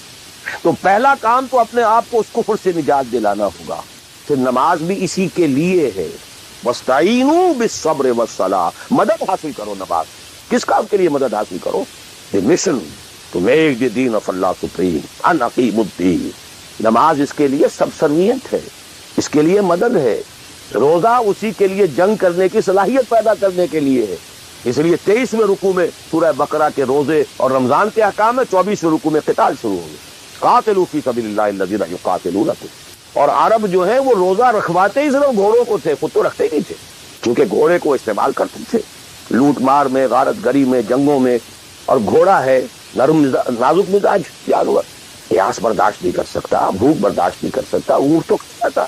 تو پہلا کام تو اپنے آپ کو اس کفر سے نجات دلانا ہوگا. پھر نماز بھی اسی کے لیے ہے. وَاسْتَعِینُوا بِالصَّبْرِ وَالصَّلَاةِ, مدد حاصل کرو. نماز کس کام کے لیے مدد حاصل کرو؟ The mission to make the deen of Allah supreme, an aqim الدین. نماز اس کے لیے سبسروینٹ ہے, اس کے لیے مدد ہے. روزہ اسی کے لیے جنگ کرنے کی صلاحیت پیدا کرنے کے لیے ہے. اس لیے 23ویں رکوع میں سورہ بقرہ کے روزے اور رمضان کے احکام میں 24ویں رکوع میں قتال شروع ہو گئے. قاتلوا فی سبیل اللہ الذین یقاتلونکم. اور عرب جو ہیں وہ روزہ رکھواتے ہی صرف گھوڑوں کو تھے, خود تو رکھتے ہی نہیں تھے, کیونکہ گھوڑے کو استعمال کرتے تھے لوٹ مار میں, غارت گری میں, جنگوں میں. اور گھوڑا ہے نرم نازک مزاج جانور, پیاس برداشت نہیں کر سکتا, بھوک برداشت نہیں کر سکتا. اونٹ تو کھاتا,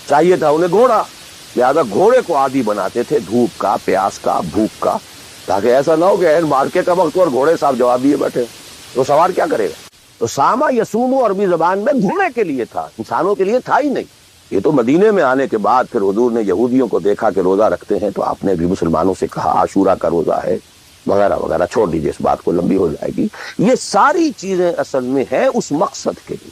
چاہیے تھا انہیں گھوڑا, لہذا گھوڑے کو عادی بناتے تھے دھوپ کا, پیاس کا, بھوک کا, تاکہ ایسا نہ ہو کہ مارکے کا وقت اور گھوڑے صاحب جواب دیے بیٹھے تو سوار کیا کرے گا. تو ساما یسومو عربی زبان میں گھوڑے کے لیے تھا, انسانوں کے لیے تھا ہی نہیں. یہ تو مدینے میں آنے کے بعد پھر حضور نے یہودیوں کو دیکھا کہ روزہ رکھتے ہیں تو آپ نے بھی مسلمانوں سے کہا عاشورہ کا روزہ ہے وغیرہ وغیرہ. چھوڑ دیجیے اس بات کو, لمبی ہو جائے گی. یہ ساری چیزیں اصل میں ہیں اس مقصد کے لیے.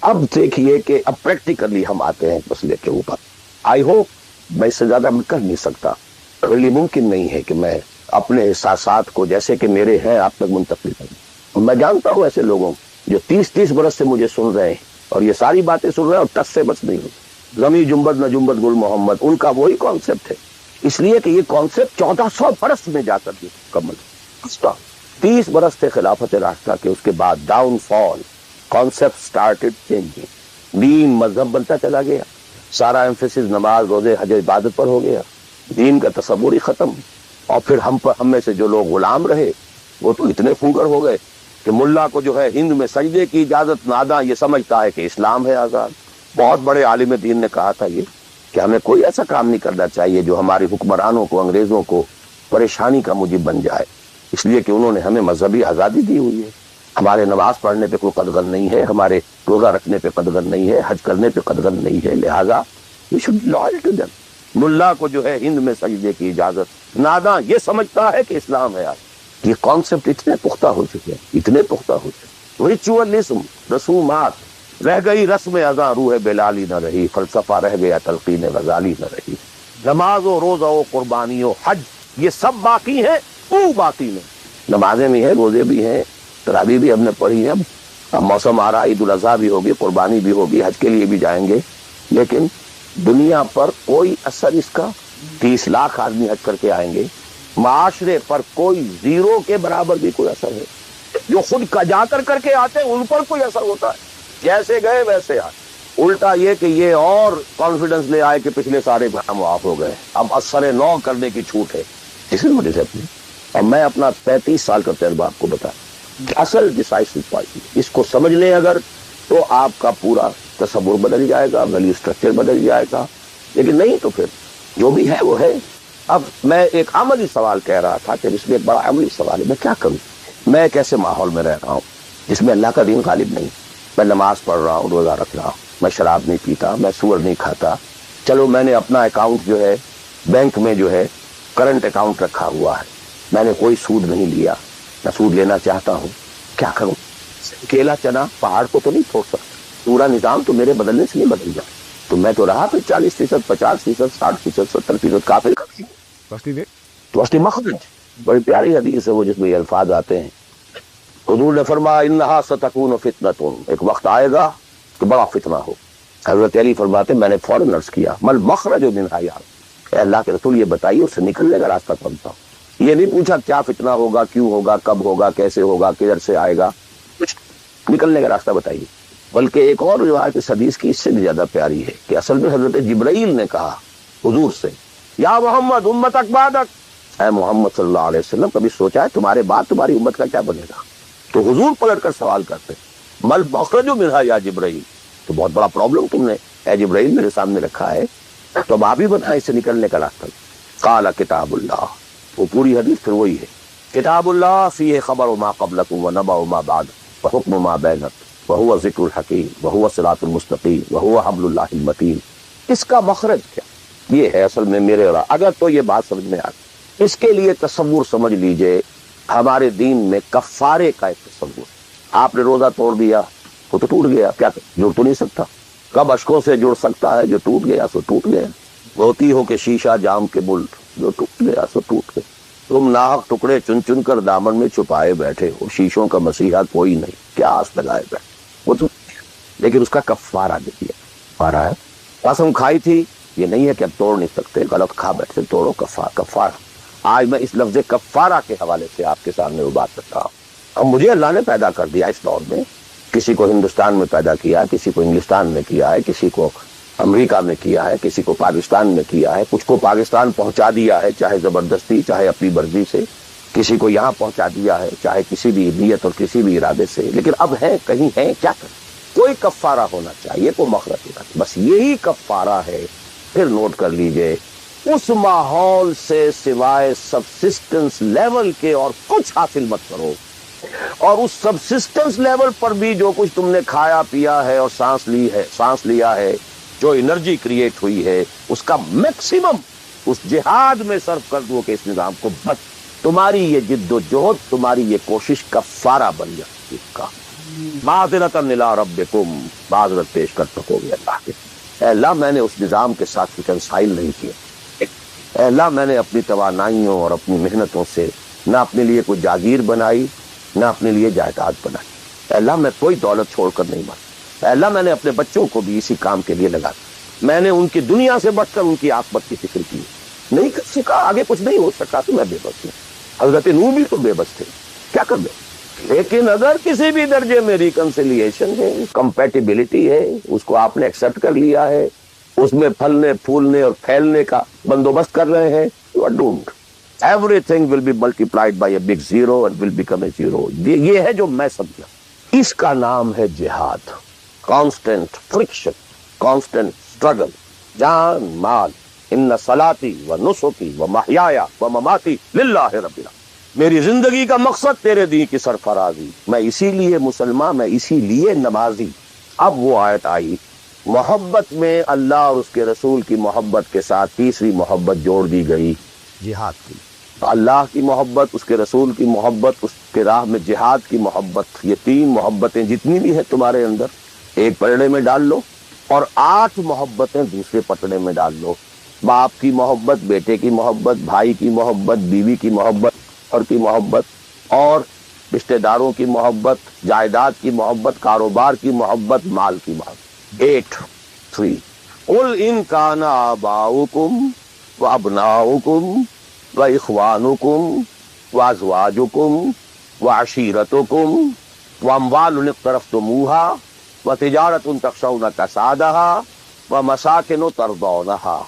اب دیکھیے کہ اب پریکٹیکلی ہم آتے ہیں مسئلے کے اوپر. آئی ہوپ میں اس سے زیادہ میں کر نہیں سکتا, ریلی ممکن نہیں ہے کہ میں اپنے احساسات کو جیسے کہ میرے ہیں آپ تک منتقل کروں. میں جانتا ہوں ایسے لوگوں جو 30 برس سے مجھے سن رہے ہیں اور یہ ساری باتیں سن رہے ہیں اور ٹس سے بس نہیں ہوتے. زمیں جنبد نہ جنبد گل محمد، ان کا وہی کانسیپٹ ہے، اس لیے کہ یہ کانسیپٹ 1400 برس میں جا کر مکمل ہے۔ 30 برس تھے خلافت راشدہ کے، اس کے بعد ڈاؤن فال، کانسیپٹ سٹارٹڈ چینجنگ، دین مذہب بنتا چلا گیا، سارا ایمفیسس نماز روزے حج عبادت پر ہو گیا، دین کا تصور ہی ختم، اور پھر ہم میں سے جو لوگ غلام رہے وہ تو اتنے پھونگر ہو گئے کہ ملا کو جو ہے ہند میں سجدے کی اجازت ناداں یہ سمجھتا ہے کہ اسلام ہے آزاد۔ بہت بڑے عالم دین نے کہا تھا یہ کہ ہمیں کوئی ایسا کام نہیں کرنا چاہیے جو ہماری حکمرانوں کو، انگریزوں کو پریشانی کا موجب بن جائے، اس لیے کہ انہوں نے ہمیں مذہبی آزادی دی ہوئی ہے، ہمارے نماز پڑھنے پہ کوئی قدغن نہیں ہے، ہمارے روزہ رکھنے پہ قدغن نہیں ہے، حج کرنے پہ قدغن نہیں ہے، لہذا we should be loyal to them۔ ملا کو جو ہے ہند میں سجدے کی اجازت ناداں یہ سمجھتا ہے کہ اسلام ہے آج۔ یہ کانسیپٹ اتنے پختہ ہو چکے ہیں، اتنے پختہ ہو چکے، ریچوئلزم، رسومات، رہ گئی رسم ازاں روح بلالی نہ رہی، فلسفہ رہ گیا تلقین غزالی نہ رہی، نماز و روزہ و قربانی و حج یہ سب باقی ہیں، وہ باقی نہیں، نمازیں بھی ہیں، روزے بھی ہیں، تراویح بھی ہم نے پڑھی ہے، اب موسم آ رہا، عید الاضحیٰ بھی ہوگی، قربانی بھی ہوگی، حج کے لیے بھی جائیں گے، لیکن دنیا پر کوئی اثر اس کا، 30 لاکھ آدمی حج کر کے آئیں گے، معاشرے پر کوئی زیرو کے برابر بھی کوئی اثر ہے؟ جو خود کا جا کر کے آتے ہیں ان پر کوئی اثر ہوتا ہے؟ جیسے گئے ویسے آئے۔ الٹا یہ کہ یہ اور کانفیڈنس لے آئے کہ پچھلے سارے گناہ معاف ہو گئے، اب اثر نو کرنے کی چھوٹ ہے، اس وجہ سے اپنی، اور میں اپنا 35 سال کا تجربہ آپ کو بتایا کہ اصل ڈیسائسو پارٹی، اس کو سمجھ لیں اگر تو آپ کا پورا تصور بدل جائے گا، ویلیو اسٹرکچر بدل جائے گا، لیکن نہیں تو پھر جو بھی ہے وہ ہے۔ اب میں ایک عملی سوال کہہ رہا تھا کہ اس میں ایک بڑا عملی سوال ہے، میں کیا کروں؟ میں ایک ایسے ماحول میں رہ رہا ہوں جس میں اللہ کا دین غالب نہیں، میں نماز پڑھ رہا ہوں، روزہ رکھ رہا ہوں، میں شراب نہیں پیتا، میں سور نہیں کھاتا، چلو میں نے اپنا اکاؤنٹ جو ہے بینک میں جو ہے کرنٹ اکاؤنٹ رکھا ہوا ہے، میں نے کوئی سود نہیں لیا، میں سود لینا چاہتا ہوں، کیا کروں؟ کیلا چنا پہاڑ کو تو نہیں پھوڑ سکتا، پورا نظام تو میرے بدلنے سے نہیں بدل جائے، تو میں تو رہا پھر 40%، 50%، 60%، 70% کافر کر دیا۔ وسط مخرج بڑی پیاری حدیث ہے وہ جس میں یہ الفاظ آتے ہیں، حضور نے فرمایا انہا ستکون فتنۃ، ایک وقت آئے گا کہ بڑا فتنہ ہو۔ حضرت علی فرماتے میں نے فوراً عرض کیا مل مخرج منہا یا اے اللہ کے رسول، یہ بتائیے اس سے نکلنے کا راستہ کون سا؟ یہ نہیں پوچھا کیا فتنہ ہوگا، کیوں ہوگا، کب ہوگا، کیسے ہوگا، کدھر سے آئے گا، کچھ نکلنے کا راستہ بتائیے۔ بلکہ ایک اور روایت اس حدیث کی اس سے بھی زیادہ پیاری ہے کہ اصل میں حضرت جبرائیل نے کہا حضور سے یا محمد امتک بعدک، اے محمد صلی اللہ علیہ وسلم کبھی سوچا ہے تمہارے بعد تمہاری امت کا کیا بنے گا؟ تو حضور پلٹ کر سوال کرتے مل مخرج منہا یا جبرائیل، تو بہت بڑا پرابلم تم نے اے جبرائیل میرے سامنے رکھا ہے، تو اب آپ ہی بتائیں اس سے نکلنے کا راستہ۔ قال کتاب اللہ، وہ پوری حدیث پھر وہی ہے، کتاب اللہ فیہ خبر ما قبلکم و نبأ ما بعد وحکم ما بینک وہو ذکر الحکیم وہو صراط المستقیم وہو حبل اللہ المتین۔ اس کا مخرج کیا؟ یہ ہے اصل میں میرے اور اگر تو یہ بات سمجھ میں آ گئی، اس کے لیے تصور سمجھ لیجئے، ہمارے دین میں کفارے کا ایک تصور، آپ نے روزہ توڑ دیا وہ تو ٹوٹ گیا، کیا جڑ تو نہیں سکتا، کب اشکوں سے جڑ سکتا ہے، جو ٹوٹ گیا سو ٹوٹ گیا، ہوتی ہو کہ شیشہ جام کے بلٹ، جو ٹوٹ گیا سو ٹوٹ گیا، تم ناحق ٹکڑے چن چن کر دامن میں چھپائے بیٹھے ہو، شیشوں کا مسیحا کوئی نہیں، کیا آس لگائے بیٹھے، وہ تو لیکن اس کا کفارہ دے دیا، کفارہ ہے، قسم کھائی تھی یہ نہیں ہے کہ اب توڑ نہیں سکتے، غلط کھا بیٹھتے، توڑو کفارہ۔ آج میں اس لفظ کفارہ کے حوالے سے آپ کے سامنے وہ بات کرتا ہوں۔ اب مجھے اللہ نے پیدا کر دیا اس دور میں، کسی کو ہندوستان میں پیدا کیا، کسی کو انگلستان میں کیا ہے، کسی کو امریکہ میں کیا ہے، کسی کو پاکستان میں کیا ہے، کچھ کو پاکستان پہنچا دیا ہے چاہے زبردستی چاہے اپنی مرضی سے، کسی کو یہاں پہنچا دیا ہے چاہے کسی بھی نیت اور کسی بھی ارادے سے، لیکن اب ہے کہیں ہے، کیا کریں؟ کوئی کفارہ ہونا چاہیے، کوئی مخرج ہونا چاہیے، بس یہی کفارہ ہے۔ پھر نوٹ کر لیجئے اس ماحول سے سوائے سبسسٹنس لیول کے اور کچھ حاصل مت کرو، اور اس سبسسٹنس لیول پر بھی جو کچھ تم نے کھایا پیا ہے اور سانس لیا ہے، جو انرجی کریٹ ہوئی ہے، اس کا میکسیمم اس جہاد میں صرف کر دو کہ اس نظام کو بس تمہاری یہ جد و جہد، تمہاری یہ کوشش کفارہ بن جائے اس کا۔ معذرتاً الی ربکم، معذرت پیش کر سکو گے اللہ کے، اے اللہ میں نے اس نظام کے ساتھ ریکنسائل نہیں کیا، اے اللہ میں نے اپنی توانائیوں اور اپنی محنتوں سے نہ اپنے لیے کوئی جاگیر بنائی نہ اپنے لیے جائیداد بنائی، اے اللہ میں کوئی دولت چھوڑ کر نہیں مرا، اے اللہ میں نے اپنے بچوں کو بھی اسی کام کے لیے لگا دیا، میں نے ان کی دنیا سے بڑھ کر ان کی عاقبت کی فکر کی، نہیں کر سکا، آگے کچھ نہیں ہو سکا تو میں بے بس ہوں۔ حضرت نوح بھی تو بے بس تھے، کیا کر دیں؟ لیکن اگر کسی بھی درجے میں ریکنسیلیشن ہے، کمپیٹیبلٹی ہے، اس کو آپ نے ایکسپٹ کر لیا ہے، اس میں پھلنے پھولنے اور پھیلنے کا بندوبست کر رہے ہیں، you are doomed. Everything will be multiplied by a big zero and will become a zero۔ یہ ہے جو میں سمجھا، اس کا نام ہے جہاد۔ کانسٹنٹ فرکشن، کانسٹنٹ اسٹرگل، جان مال، ان صلاتی و نسکی و محیایا و مماتی للہ رب العالمین۔ میری زندگی کا مقصد تیرے دین کی سرفرازی، میں اسی لیے مسلمان، میں اسی لیے نمازی۔ اب وہ آیت آئی، محبت میں اللہ اور اس کے رسول کی محبت کے ساتھ تیسری محبت جوڑ دی گئی، جہاد کی۔ اللہ کی محبت، اس کے رسول کی محبت، اس کے راہ میں جہاد کی محبت، یہ تین محبتیں جتنی بھی ہیں تمہارے اندر، ایک پلڑے میں ڈال لو، اور 8 محبتیں دوسرے پلڑے میں ڈال لو۔ باپ کی محبت، بیٹے کی محبت، بھائی کی محبت، بیوی کی محبت اور کی محبت، اور رشتہ داروں کی محبت، جائیداد کی محبت، کاروبار کی محبت، مال کی محبت۔ 8 قل ان کان آباؤکم وابناؤکم واخوانکم وازواجکم وعشیرتکم واموال اقترفتموها وتجارت تخشون کسادها ومساکن ترضونها۔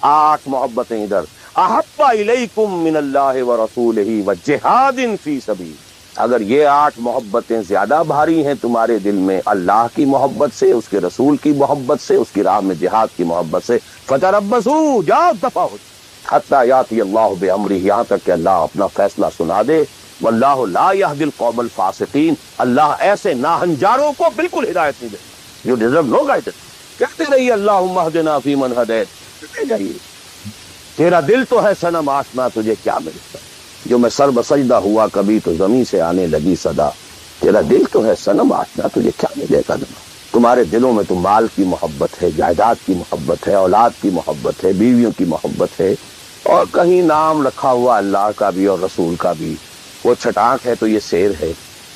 8 محبتیں ادھر، احب الیکم من اللہ ورسولہ وجہاد فی سبیل۔ اگر یہ 8 محبتیں زیادہ بھاری ہیں تمہارے دل میں اللہ کی محبت سے، اس کے رسول کی محبت سے، اس کی راہ میں جہاد کی محبت سے، فتربصوا، جاؤ دفع ہو حتی یاتی اللہ بامرہ، یہاں تک کہ اللہ اپنا فیصلہ سنا دے۔ واللہ لا یہدی القوم الفاسقین، اللہ ایسے ناہنجاروں کو بالکل ہدایت نہیں دے، یو ڈیزرو نو گائیڈنس۔ کہتے رہیے اللہم اہدنا فیمن ہدیت، کہتے جائیے تیرا دل تو ہے صنم آشنا، تجھے کیا ملتا، جو میں سر بسجدہ ہوا کبھی تو زمین سے آنے لگی صدا، تیرا دل تو ہے صنم آشنا، تجھے کیا ملے گا۔ تمہارے دلوں میں تو مال کی محبت ہے، جائیداد کی محبت ہے، اولاد کی محبت ہے، بیویوں کی محبت ہے، اور کہیں نام رکھا ہوا اللہ کا بھی اور رسول کا بھی، وہ چھٹانک ہے تو یہ سیر ہے،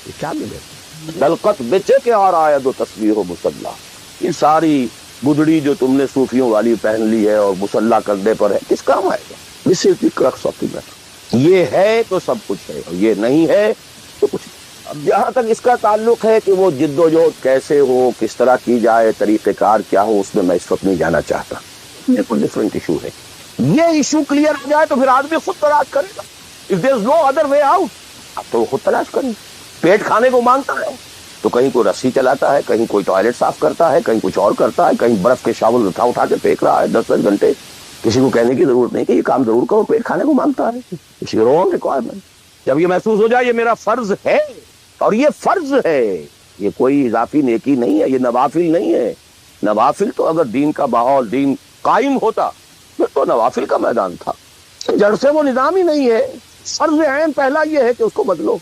یہ کیا ملے گا۔ دلقت بچے کے اور آید و تصویر و مسلح، یہ ساری گدڑی جو تم نے صوفیوں والی پہن لی ہے اور مسلح کندھے پر ہے، کس کام آئے گا؟ دس از دی کرکس آف دی میٹر۔ یہ ہے تو سب کچھ ہے، اور یہ نہیں ہے تو کچھ نہیں۔ اب جہاں تک اس کا تعلق ہے کہ وہ جد و جہد کیسے ہو، کس طرح کی جائے، طریقہ کار کیا ہو، اس میں اس وقت نہیں جانا چاہتا، یہ کوئی ڈفرینٹ ایشو ہے۔ یہ ایشو کلیئر ہو جائے تو پھر آدمی خود تلاش کرے گا۔ If there is no other way out، اب تو وہ خود تلاش کرے۔ پیٹ کھانے کو مانگتا ہے تو کہیں کوئی رسی چلاتا ہے، کہیں کوئی ٹوائلٹ صاف کرتا ہے، کہیں کچھ اور کرتا ہے، کہیں برف کے شاول اٹھا کے پھینک رہا ہے 10 گھنٹے۔ کسی کو کہنے کی ضرورت نہیں کہ یہ کام ضرور کرو، پیٹ کھانے کو مانگتا ہے، اسی رونگ ریکوائرمنٹ۔ جب یہ محسوس ہو جائے یہ میرا فرض ہے، اور یہ فرض ہے، یہ کوئی اضافی نیکی نہیں ہے، یہ نوافل نہیں ہے۔ نوافل تو اگر دین کا ماحول، دین قائم ہوتا پھر تو نوافل کا میدان تھا، جڑ سے وہ نظام ہی نہیں ہے۔ فرض عین پہلا یہ ہے کہ اس کو بدلو۔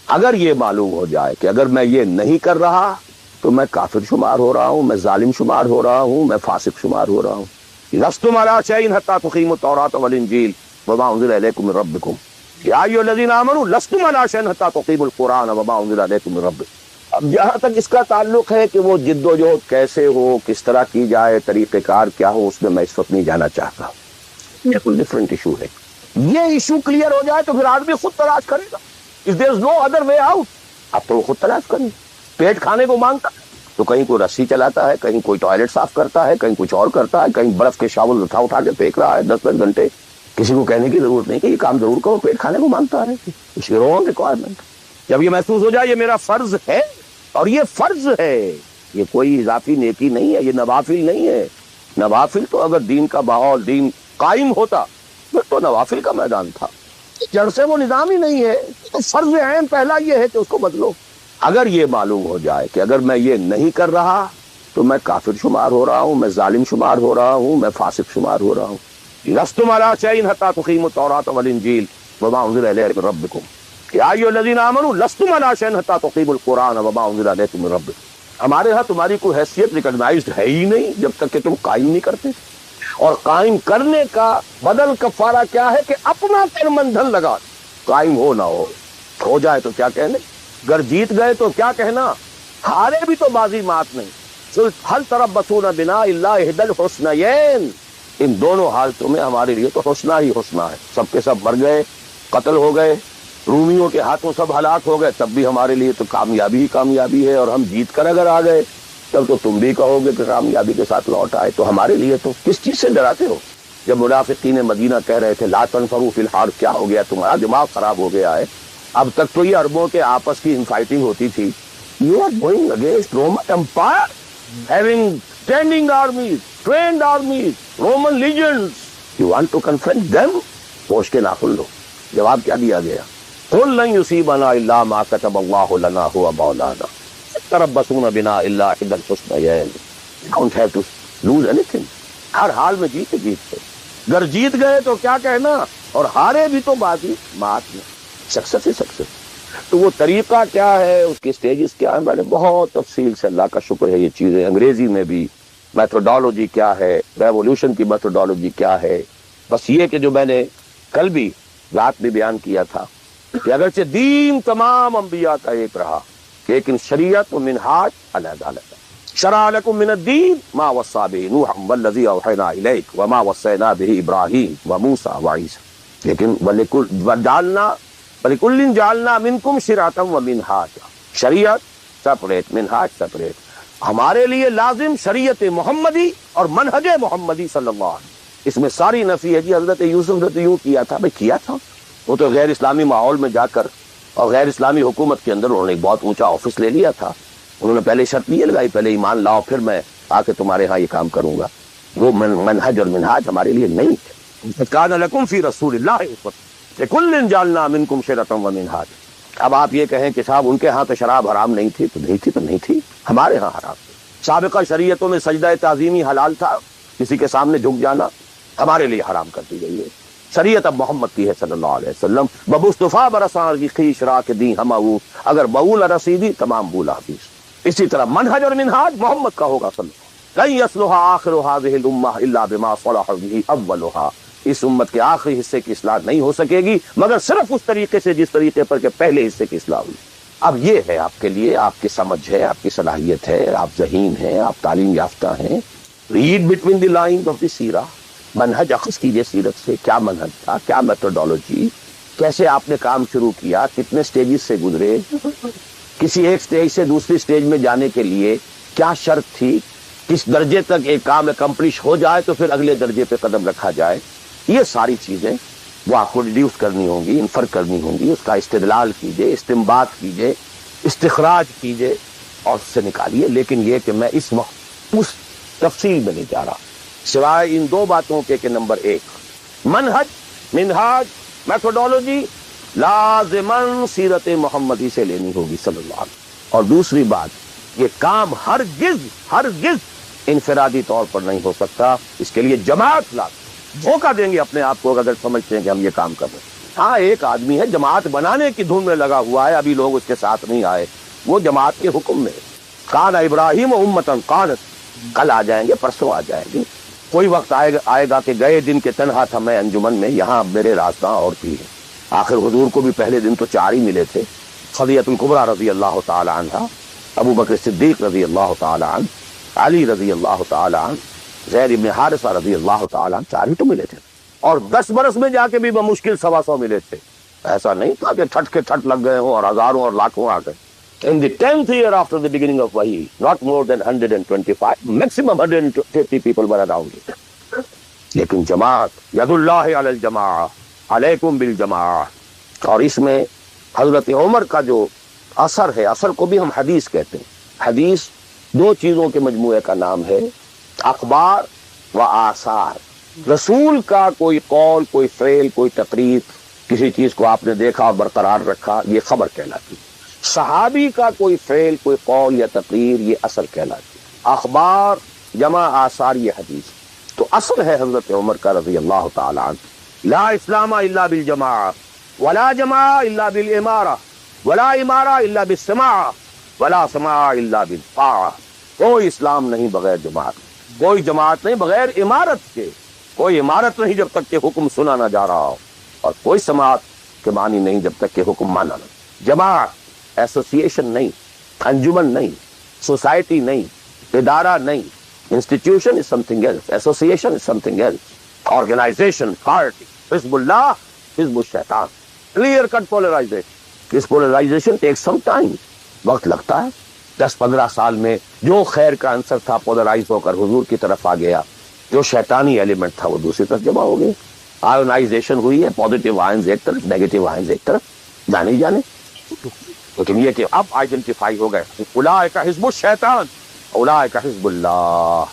اگر یہ معلوم ہو جائے کہ اگر میں یہ نہیں کر رہا تو میں کافر شمار ہو رہا ہوں، میں ظالم شمار ہو رہا ہوں، میں فاسق شمار ہو رہا ہوں۔ لستم علی شیء حتی تقیموا التوراۃ والانجیل وما انزل الیکم من ربکم، یا ایھا الذین آمنوا لستم علی شیء حتی تقیموا القرآن وما انزل الیکم من ربکم۔ اب جہاں تک اس کا تعلق ہے کہ وہ جد و جہد کیسے ہو، کس طرح کی جائے، طریقہ کار کیا ہو، اس میں اس وقت نہیں جانا چاہتا، یہ کوئی ڈفرینٹ ایشو ہے۔ یہ ایشو کلیئر ہو جائے تو پھر آدمی خود تلاش کرے گا۔ If there is no other way out، اب تو وہ خود تلاش کرے۔ پیٹ کھانے کو مانگتا ہے تو کہیں کوئی رسی چلاتا ہے، کہیں کوئی ٹوائلٹ صاف کرتا ہے، کہیں کچھ اور کرتا ہے، کہیں برف کے شاول اٹھا کے پھینک رہا ہے 10 گھنٹے۔ کسی کو کہنے کی ضرورت نہیں کہ یہ کام ضرور کرو، پیٹ کھانے کو مانگتا ہے، اس کی رونگ ریکوائرمنٹ۔ جب یہ محسوس ہو جائے یہ میرا فرض ہے، اور یہ فرض ہے، یہ کوئی اضافی نیکی نہیں ہے، یہ نوافل نہیں ہے۔ نوافل تو اگر دین کا ماحول، دین قائم ہوتا پھر تو نوافل کا میدان تھا، جڑ سے وہ نظام ہی نہیں ہے۔ تو فرض عین پہلا یہ ہے کہ اس کو بدلو۔ اگر یہ معلوم ہو جائے کہ اگر میں یہ نہیں کر رہا تو میں کافر شمار ہو رہا ہوں، میں ظالم شمار ہو رہا ہوں، میں فاسق شمار ہو رہا ہوں۔ لستم علی شیء حتی تقیموا التوراۃ والانجیل وما انزل الیکم من ربکم، یا ایھا الذین آمنوا لستم علی شیء حتی تقیموا القرآن وما انزل الیکم من ربکم۔ ہمارے ہاں تمہاری کوئی حیثیت ریکگنائزڈ ہے ہی نہیں جب تک کہ تم قائم نہیں کرتے، اور قائم کرنے کا بدل کفارہ کیا ہے کہ اپنا تن من دھن لگا، قائم ہو نہ ہو جائے تو کیا کہنے، گر جیت گئے تو کیا کہنا، ہارے بھی تو بازی مات نہیں، هل تربصون بنا الا احدى الحسنيين، ان دونوں حالتوں میں ہمارے لیے تو حسنہ ہی حسنہ ہے. سب کے سب مر گئے، قتل ہو گئے، رومیوں کے ہاتھوں سب ہلاک ہو گئے، تب بھی ہمارے لیے تو کامیابی ہی کامیابی ہے. اور ہم جیت کر اگر آ گئے تب تو تم بھی کہو گے کہ کامیابی کے ساتھ لوٹ آئے. تو ہمارے لیے تو کس چیز سے ڈراتے ہو؟ جب منافقین مدینہ کہہ رہے تھے لا تنفروا فی الحرب، کیا ہو گیا تمہارا دماغ خراب ہو گیا ہے؟ اب تک تو یہ عربوں کے آپس کی فائٹنگ ہوتی تھی. You are going against Roman empire having standing armies, trained armies, Roman legends. You want to confront them? پوچھ کے ناخن لو. جواب کیا دیا گیا؟ قل لن یصیبنا الا ما كتب الله لنا هو مولانا تربصون بنا الا احدى الحسنيين. Don't have to lose anything. ہر حال میں جیتے جیتے، اگر جیت گئے تو کیا کہنا، اور ہارے بھی تو بازی مات میں، سکسس ہی سکسس. تو وہ طریقہ کیا ہے، اس کے سٹیجز کیا ہیں، میں نے بہت تفصیل سے، اللہ کا شکر ہے، یہ چیزیں انگریزی میں بھی، میتھوڈالوجی کیا ہے، ریولیوشن کی میتھوڈالوجی کیا ہے. بس یہ کہ جو میں نے کل بھی رات بھی بیان کیا تھا کہ اگرچہ دین تمام انبیاء کا ایک رہا، لیکن شریعت و منہاج علیحدہ علیحدہ. شرع لکم من الدین ما وصى به نوح والذی اوحینا الیک وما وصینا به ابراہیم وموسیٰ وعیسیٰ. لیکن وَلِكُلٍّ جَعَلْنَا مِنْكُمْ شِرْعَةً وَمِنْهَاجًا. شریعت سپریٹ، منہاج سپریٹ. ہمارے لیے لازم شریعت محمدی اور منہج محمدی صلی اللہ علیہ وسلم. اس میں ساری نفی ہے. جی حضرت یوسف نے تو یوں کیا تھا، بھائی کیا تھا، وہ تو غیر اسلامی ماحول میں جا کر اور غیر اسلامی حکومت کے اندر انہوں نے ایک بہت اونچا آفس لے لیا تھا. انہوں نے پہلے شرط یہ لگائی، پہلے ایمان لاؤ پھر میں آ کے تمہارے ہاں یہ کام کروں گا. وہ منہج اور منہاج ہمارے لیے نہیں ہے. کان لکم فی رسول اللہ اسوۃ لکل جعلنا منکم شرعۃ ومنہاج. اب آپ یہ کہیں کہ صاحب ان کے ہاں تو شراب حرام نہیں تھی، تو نہیں تھی تو نہیں تھی، ہمارے ہاں حرام تھی. سابقہ شریعتوں میں سجدہ تعظیمی حلال تھا، کسی کے سامنے جھک جانا، ہمارے لیے حرام کر دی گئی ہے. شریعت اب محمد کی ہے صلی اللہ علیہ وسلم. بمصطفیٰ برسان کی خیش را کے دی ہماؤ، اگر بول رسیدی تمام بولا حدیث. اسی طرح منہج اور منہاج محمد کا ہوگا صلی اللہ. لن يصلح آخر هذه الامة الا بما صلح به اولها. اس امت کے آخری حصے کی اصلاح نہیں ہو سکے گی مگر صرف اس طریقے سے جس طریقے پر کہ پہلے حصے کی اصلاح ہوئی. اب یہ ہے آپ کے لیے، آپ کی سمجھ ہے، آپ کی صلاحیت ہے، آپ ذہین ہیں، آپ تعلیم یافتہ ہیں. Read between the lines of the seerah. منہج اخذ کیجیے سیرت سے، کیا منہج تھا، کیا میتھوڈالوجی، کیسے آپ نے کام شروع کیا، کتنے سٹیجز سے گزرے، کسی ایک سٹیج سے دوسری سٹیج میں جانے کے لیے کیا شرط تھی، کس درجے تک ایک کام اکمپلش ہو جائے تو پھر اگلے درجے پہ قدم رکھا جائے. یہ ساری چیزیں وہ آپ کو ریڈیوس کرنی ہوں گی، انفر کرنی ہوں گی. اس کا استدلال کیجئے، استنباط کیجئے، استخراج کیجئے اور اس سے نکالیے. لیکن یہ کہ میں اس وقت اس تفصیل میں نہیں جا رہا، سوائے ان دو باتوں کے کہ نمبر ایک منہج، منہاج، میتھوڈالوجی لازماً سیرت محمدی سے لینی ہوگی صلی اللہ علیہ وسلم. اور دوسری بات، یہ کام ہرگز انفرادی طور پر نہیں ہو سکتا، اس کے لیے جماعت لازم. دھوکہ دیں گے اپنے آپ کو اگر سمجھتے ہیں کہ ہم یہ کام کر رہے ہیں. ہاں ایک آدمی ہے جماعت بنانے کی دھن میں لگا ہوا ہے، ابھی لوگ اس کے ساتھ نہیں آئے، وہ جماعت کے حکم میں. کان ابراہیم امتاً قانت، کل آ جائیں گے، پرسوں آ جائیں گے. کوئی وقت آئے گا کہ گئے دن کے تنہا تھا میں انجمن میں، یہاں میرے راستہ اور بھی ہے. آخر حضور کو بھی پہلے دن تو 4 ہی ملے تھے، خدیجہ الکبریٰ رضی اللہ تعالی عنہ، ابو بکر صدیق رضی اللہ تعالی عنہ، علی رضی اللہ تعالی عنہ، زید ابن حارثہ رضی اللہ تعالی عنہ. 4 ہی تو ملے تھے، اور 10 برس میں جا کے بھی بمشکل 125 ملے تھے. ایسا نہیں تھا کہ ٹھٹ کے ٹھٹ لگ گئے ہوں اور ہزاروں اور لاکھوں آ گئے. In the 10th year after the beginning of Wahi, not more than 125, maximum 150 people were around it. لیکن جماعت، ید اللہ علی الجماع، علیکم بالجماع. اور اس میں حضرت عمر کا جو اثر ہے، اثر کو بھی ہم حدیث کہتے ہیں. حدیث 2 چیزوں کے مجموعے کا نام ہے، اخبار و آثار. رسول کا کوئی قول، کوئی فعل، کوئی تقریر، کسی چیز کو آپ نے دیکھا اور برقرار رکھا، یہ خبر کہلاتی. صحابی کا کوئی فعل، کوئی قول یا تقریر، یہ اثر کہلاتی. اخبار جمع آثار، یہ حدیث. تو اصل ہے حضرت عمر کا رضی اللہ تعالی عنہ، لا اسلام الا بالجماع، ولا جماع الا بالامارہ، ولا امارہ الا بالسماع، ولا سماع الا بالطاعہ. کوئی اسلام نہیں بغیر جماعت، کوئی جماعت نہیں بغیر عمارت کے، کوئی عمارت نہیں جب تک کہ حکم سنا نہ جا رہا ہو، اور کوئی سماعت کے معنی نہیں جب تک کہ حکم مانا نہ. جماعت ایسوسیشن نہیں، انجمن نہیں، سوسائٹی نہیں، ادارہ نہیں. Institution is something else, association is something else, organization, party, حزب اللہ, حزب الشیطان, کلیئر کٹ پولرائزیشن. اس پولرائزیشن ٹیک سم ٹائم, وقت لگتا ہے. 10-15 سال میں جو خیر کا عنصر تھا پولرائز ہو کر حضور کی طرف آ گیا, جو شیطانی ایلیمنٹ تھا وہ دوسری طرف جمع ہو گئے. آئونائزیشن ہوئی ہے, پازیٹیو آئنز ایک طرف, نیگیٹو آئنز ایک طرف, جانے ہی جانے. لیکن یہ کہ اب آئیڈینٹیفائی ہو گئے, اولئک حزب الشیطان, اولئک حزب اللہ,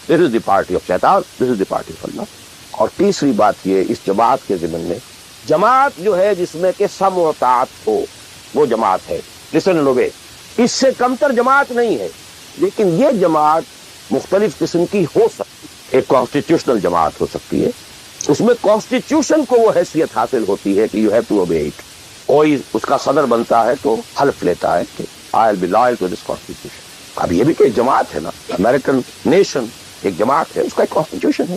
دس از دی پارٹی آف شیطان, دس از دی پارٹی آف اللہ. اور تیسری بات یہ اس جماعت کے ضمن میں, جماعت جو ہے جس میں کہ سمع و طاعت ہو وہ جماعت ہے. لسن اینڈ اوبے, اس سے کمتر جماعت نہیں ہے. لیکن یہ جماعت مختلف قسم کی ہو سکتی ہے. ایک کانسٹیٹیوشنل جماعت ہو سکتی ہے, اس میں کانسٹیٹیوشن کو وہ حیثیت حاصل ہوتی ہے کہ you have to obey it. کوئی اس کا صدر بنتا ہے تو حلف لیتا ہے کہ I will be loyal to this constitution. اب یہ بھی کہ ایک جماعت ہے نا, امریکن نیشن ایک جماعت ہے, اس کا ایک کانسٹیٹیوشن ہے.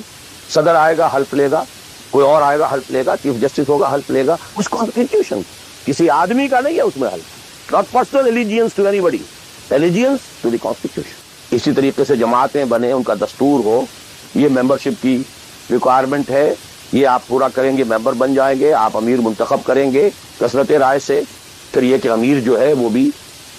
صدر آئے گا حلف لے گا, کوئی اور آئے گا حلف لے گا, چیف جسٹس ہوگا حلف لے گا. اس کانسٹیٹیوشن کسی آدمی کا نہیں ہے اس میں حلف, not personal allegiance to anybody, allegiance to the constitution. اسی طریقے سے جماعتیں بنے, ان کا دستور ہو, یہ ممبرشپ کی ریکوائرمنٹ ہے, یہ آپ پورا کریں گے ممبر بن جائیں گے, آپ امیر منتخب کریں گے کثرت رائے سے. پھر یہ کہ امیر جو ہے وہ بھی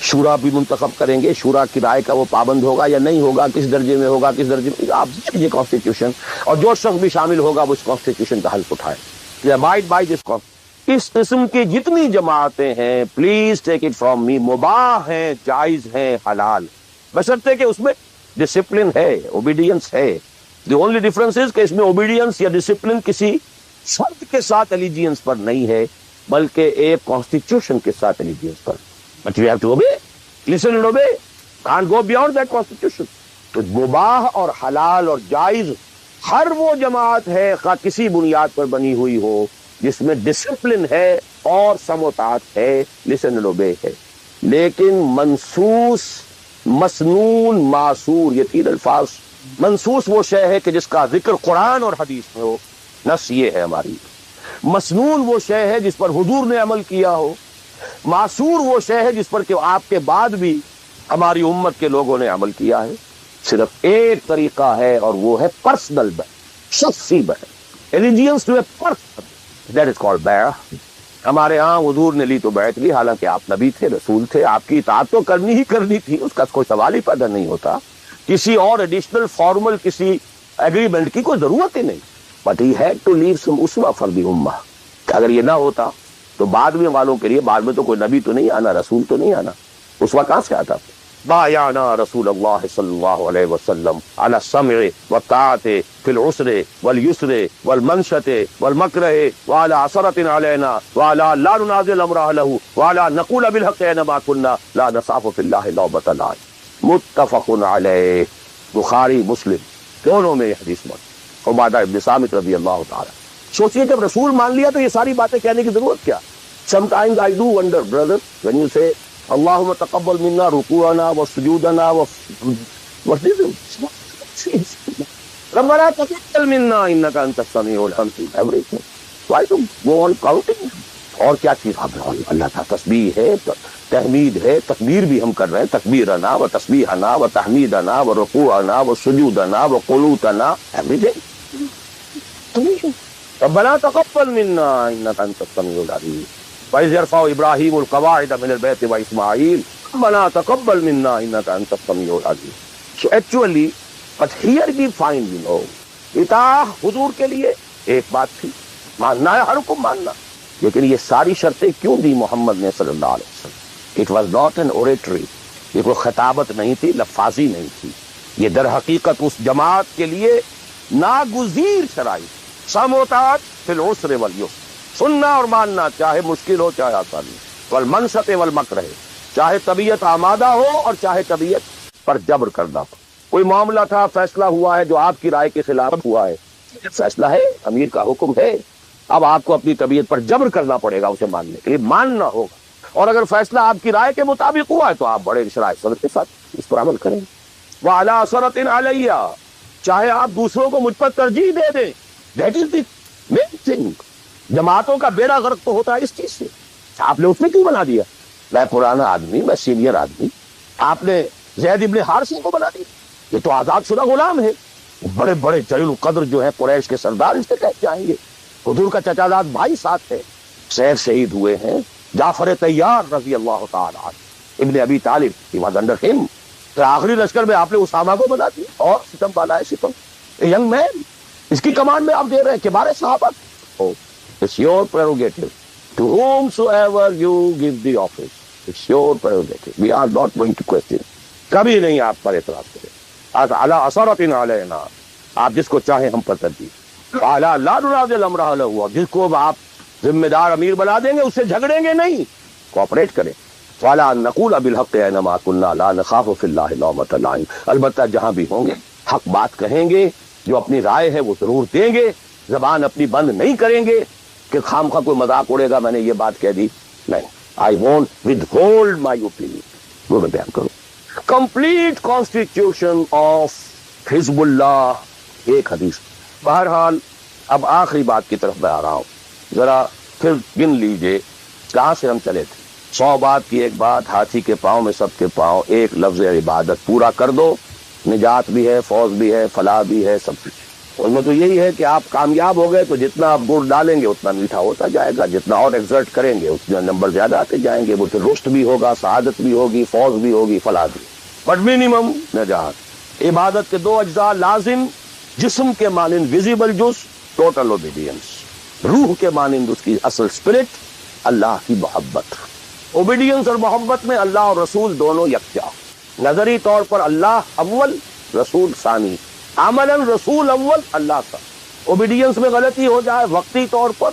شورا بھی منتخب کریں گے, شورا کی رائے کا وہ پابند ہوگا یا نہیں ہوگا, کس درجے میں ہوگا, کس درجے میں, آپ یہ کانسٹیٹیوشن, اور جو شخص بھی شامل ہوگا وہ اس کانسٹیٹیوشن کا حلف اٹھائے. abide by this constitution. اس قسم کی جتنی جماعتیں ہیں, please take it from me, مباح ہیں, جائز ہیں, حلال, بشرطے کہ اس میں ڈسپلن ہے, اوبیڈینس ہے. دی اونلی ڈفرنس از کہ اس میں اوبیڈینس یا ڈسپلن کسی شرط کے ساتھ الیجینس پر نہیں ہے, بلکہ ایک کانسٹیٹیوشن کے ساتھ الیجینس پر. But you have to obey, listen and obey, can't go beyond that constitution. تو مباح اور حلال اور جائز ہر وہ جماعت ہے, خواہ کسی بنیاد پر بنی ہوئی ہو, جس میں ڈسپلن ہے اور سمع و طاعت ہے, لسن اینڈ اوبے ہے. لیکن منصوص, مسنون, معصور, یہ تین الفاظ. منصوص وہ شے ہے کہ جس کا ذکر قرآن اور حدیث میں ہو, نص یہ ہے ہماری. مسنون وہ شے ہے جس پر حضور نے عمل کیا ہو. معصور وہ شے ہے جس پر کہ آپ کے بعد بھی ہماری امت کے لوگوں نے عمل کیا ہے. صرف ایک طریقہ ہے اور وہ ہے پرسنل بیع, شخصی بیع, allegiance to a person, that is called بیع. ہمارے ہاں حضور نے لی تو بیعت لی, حالانکہ آپ نبی تھے, رسول تھے, آپ کی اطاعت تو کرنی ہی کرنی تھی, اس کا کوئی سوال ہی پیدا نہیں ہوتا. کسی اور ایڈیشنل فارمل کسی ایگریمنٹ کی کوئی ضرورت ہی نہیں. But he had to leave some اسوہ فار دی امہ. اگر یہ نہ ہوتا تو بعد میں والوں کے لیے, بعد میں تو کوئی نبی تو نہیں آنا, رسول تو نہیں آنا, اسوہ کہاں سے آتا؟ بایعنا رسول اللہ صلی اللہ علیہ وسلم علی السمع والطاعۃ فی العسر والیسر والمنشۃ والمکرہ وعلی عثرۃ علینا وعلی لا ننازع الامر اہلہ وعلی نقول بالحق اینما کنا لا نخاف فی اللہ لومۃ لائم. متفق علیہ, بخاری مسلم دونوں میں یہ حدیث موجود. عبادہ ابن صامت رضی اللہ تعالی. سوچئے جب رسول مان لیا تو یہ ساری باتیں کہنے کی ضرورت کیا؟ Sometimes I do wonder, brother, when you say اللهم تقبل منا ركوعنا وسجودنا what is it? ربنا تقبل منا انك انت السميع العليم. Everything. Why to go on counting? اور کیا چیز اللہ کا تسبیح ہے, تحمید ہے, تکبیر بھی ہم کر رہے ہیں, تکبیرنا و تسبیحنا و تحمیدنا و رکوعنا و سجودنا و قنوتنا, everything. ربنا تقبل منا انك انت السميع العليم. وَإِذْ يَرْفَعُ إِبْرَاهِيمُ الْقَوَاعِدَ مِنَ الْبَيْتِ وَإِسْمَاعِيلُ رَبَّنَا تَقَبَّلْ مِنَّا إِنَّكَ أَنْتَ السَّمِيعُ الْعَلِيمُ. So actually, but here we find, اطاعت حضور کے لیے ایک بات تھی, ماننا ہے, ہر حکم ماننا. لیکن یہ ساری شرطیں کیوں دی محمد نے صلی اللہ علیہ وسلم؟ It was not an oratory. یہ کوئی خطابت نہیں تھی, لفاظی نہیں تھی. یہ در حقیقت اس جماعت کے لیے ناگزیر شرائط, سمع و طاعت فی العسر والیسر, سننا اور ماننا, چاہے مشکل ہو چاہے آسان ہو, والمنشط والمکرہ, چاہے طبیعت آمادہ ہو اور چاہے طبیعت پر جبر کرنا ہو. کوئی معاملہ تھا, فیصلہ ہوا ہے جو آپ کی رائے کے خلاف ہوا ہے, فیصلہ ہے, امیر کا حکم ہے, اب آپ کو اپنی طبیعت پر جبر کرنا پڑے گا اسے ماننے کے لیے, ماننا ہوگا. اور اگر فیصلہ آپ کی رائے کے مطابق ہوا ہے تو آپ بڑے شرائط صدر کے ساتھ اس پر عمل کریں. وَعَلَىٰ عَثَرَةٍ عَلَيَّ, چاہے آپ دوسروں کو مجھ پر ترجیح دے دیں, that is the main thing. جماعتوں کا بیڑا غرق تو ہوتا ہے اس چیز سے. آپ نے اس میں کیوں بنا دیا, میں پرانا آدمی, میں سینئر آدمی, آپ نے زید ابن حارثہ کو بنا دیا, یہ تو آزاد شدہ غلام ہے. بڑے بڑے جلیل القدر جو ہے قریش کے سردار اس سے کہہ جائیں گے. حضور کا چچا زاد بھائی ساتھ ہے. شہر شہید ہوئے ہیں جعفر طیار رضی اللہ تعالی عنہ, ابن ابی طالب, he was under him. تو آخری لشکر میں آپ نے اسامہ کو بنا دیا, اور ستم والا ہے ستم, ینگ مین, اس کی کمانڈ میں آپ دے رہے ہیں کبار صحابہ. It's your prerogative. To whomsoever you give the office, it's your prerogative. We are not going to question. کبھی نہیں آپ پر اعتراض کریں. علی اثرۃ علینا, آپ جس کو چاہیں ہم پر ترجیح. اعلیٰ لا ننازع الامر له, جس کو آپ ذمہ دار امیر بنا دیں گے اس سے جھگڑیں گے نہیں, کوآپریٹ کریں. وَلَا نَقُولَ بِالْحَقِّ أَيْنَمَا كُنَّا لَا نَخَافُ فِي اللَّهِ لَوْمَةَ لَائِمٍ. البتہ جہاں بھی ہوں گے حق بات کہیں گے, جو اپنی رائے ہے وہ ضرور دیں گے, زبان اپنی بند نہیں کریں گے کہ خام خواہ کوئی مذاق اڑے گا میں نے یہ بات کہہ دی. نہیں, I won't withhold my opinion. وہ میں بیان کروں. کمپلیٹ کانسٹیٹیوشن آف حزب اللہ, ایک حدیث. بہرحال اب آخری بات کی طرف میں آ رہا ہوں, ذرا پھر گن لیجئے کہاں سے ہم چلے تھے. 100 بات کی ایک بات, ہاتھی کے پاؤں میں سب کے پاؤں, ایک لفظ عبادت پورا کر دو, نجات بھی ہے, فوز بھی ہے, فلاح بھی ہے, سب کچھ. اس میں تو یہی ہے کہ آپ کامیاب ہو گئے تو جتنا آپ گڑ ڈالیں گے اتنا میٹھا ہوتا جائے گا, جتنا اور ایگزرٹ کریں گے اتنا نمبر زیادہ آتے جائیں گے. وہ پھر رشت بھی ہوگا, سعادت بھی ہوگی, فوز بھی ہوگی, فلاح بھی. بٹ منیمم نجات. عبادت کے 2 اجزاء لازم, جسم کے مانند ویزیبل جز, ٹوٹل اوبیڈینس. روح کے مانند اس کی اصل اسپرٹ, اللہ کی محبت. اوبیڈینس اور محبت میں اللہ اور رسول دونوں یکجا. نظری طور پر اللہ اول, رسول ثانی. عملاً رسول اول, اللہ ثانی. اوبیڈینس میں غلطی ہو جائے وقتی طور پر,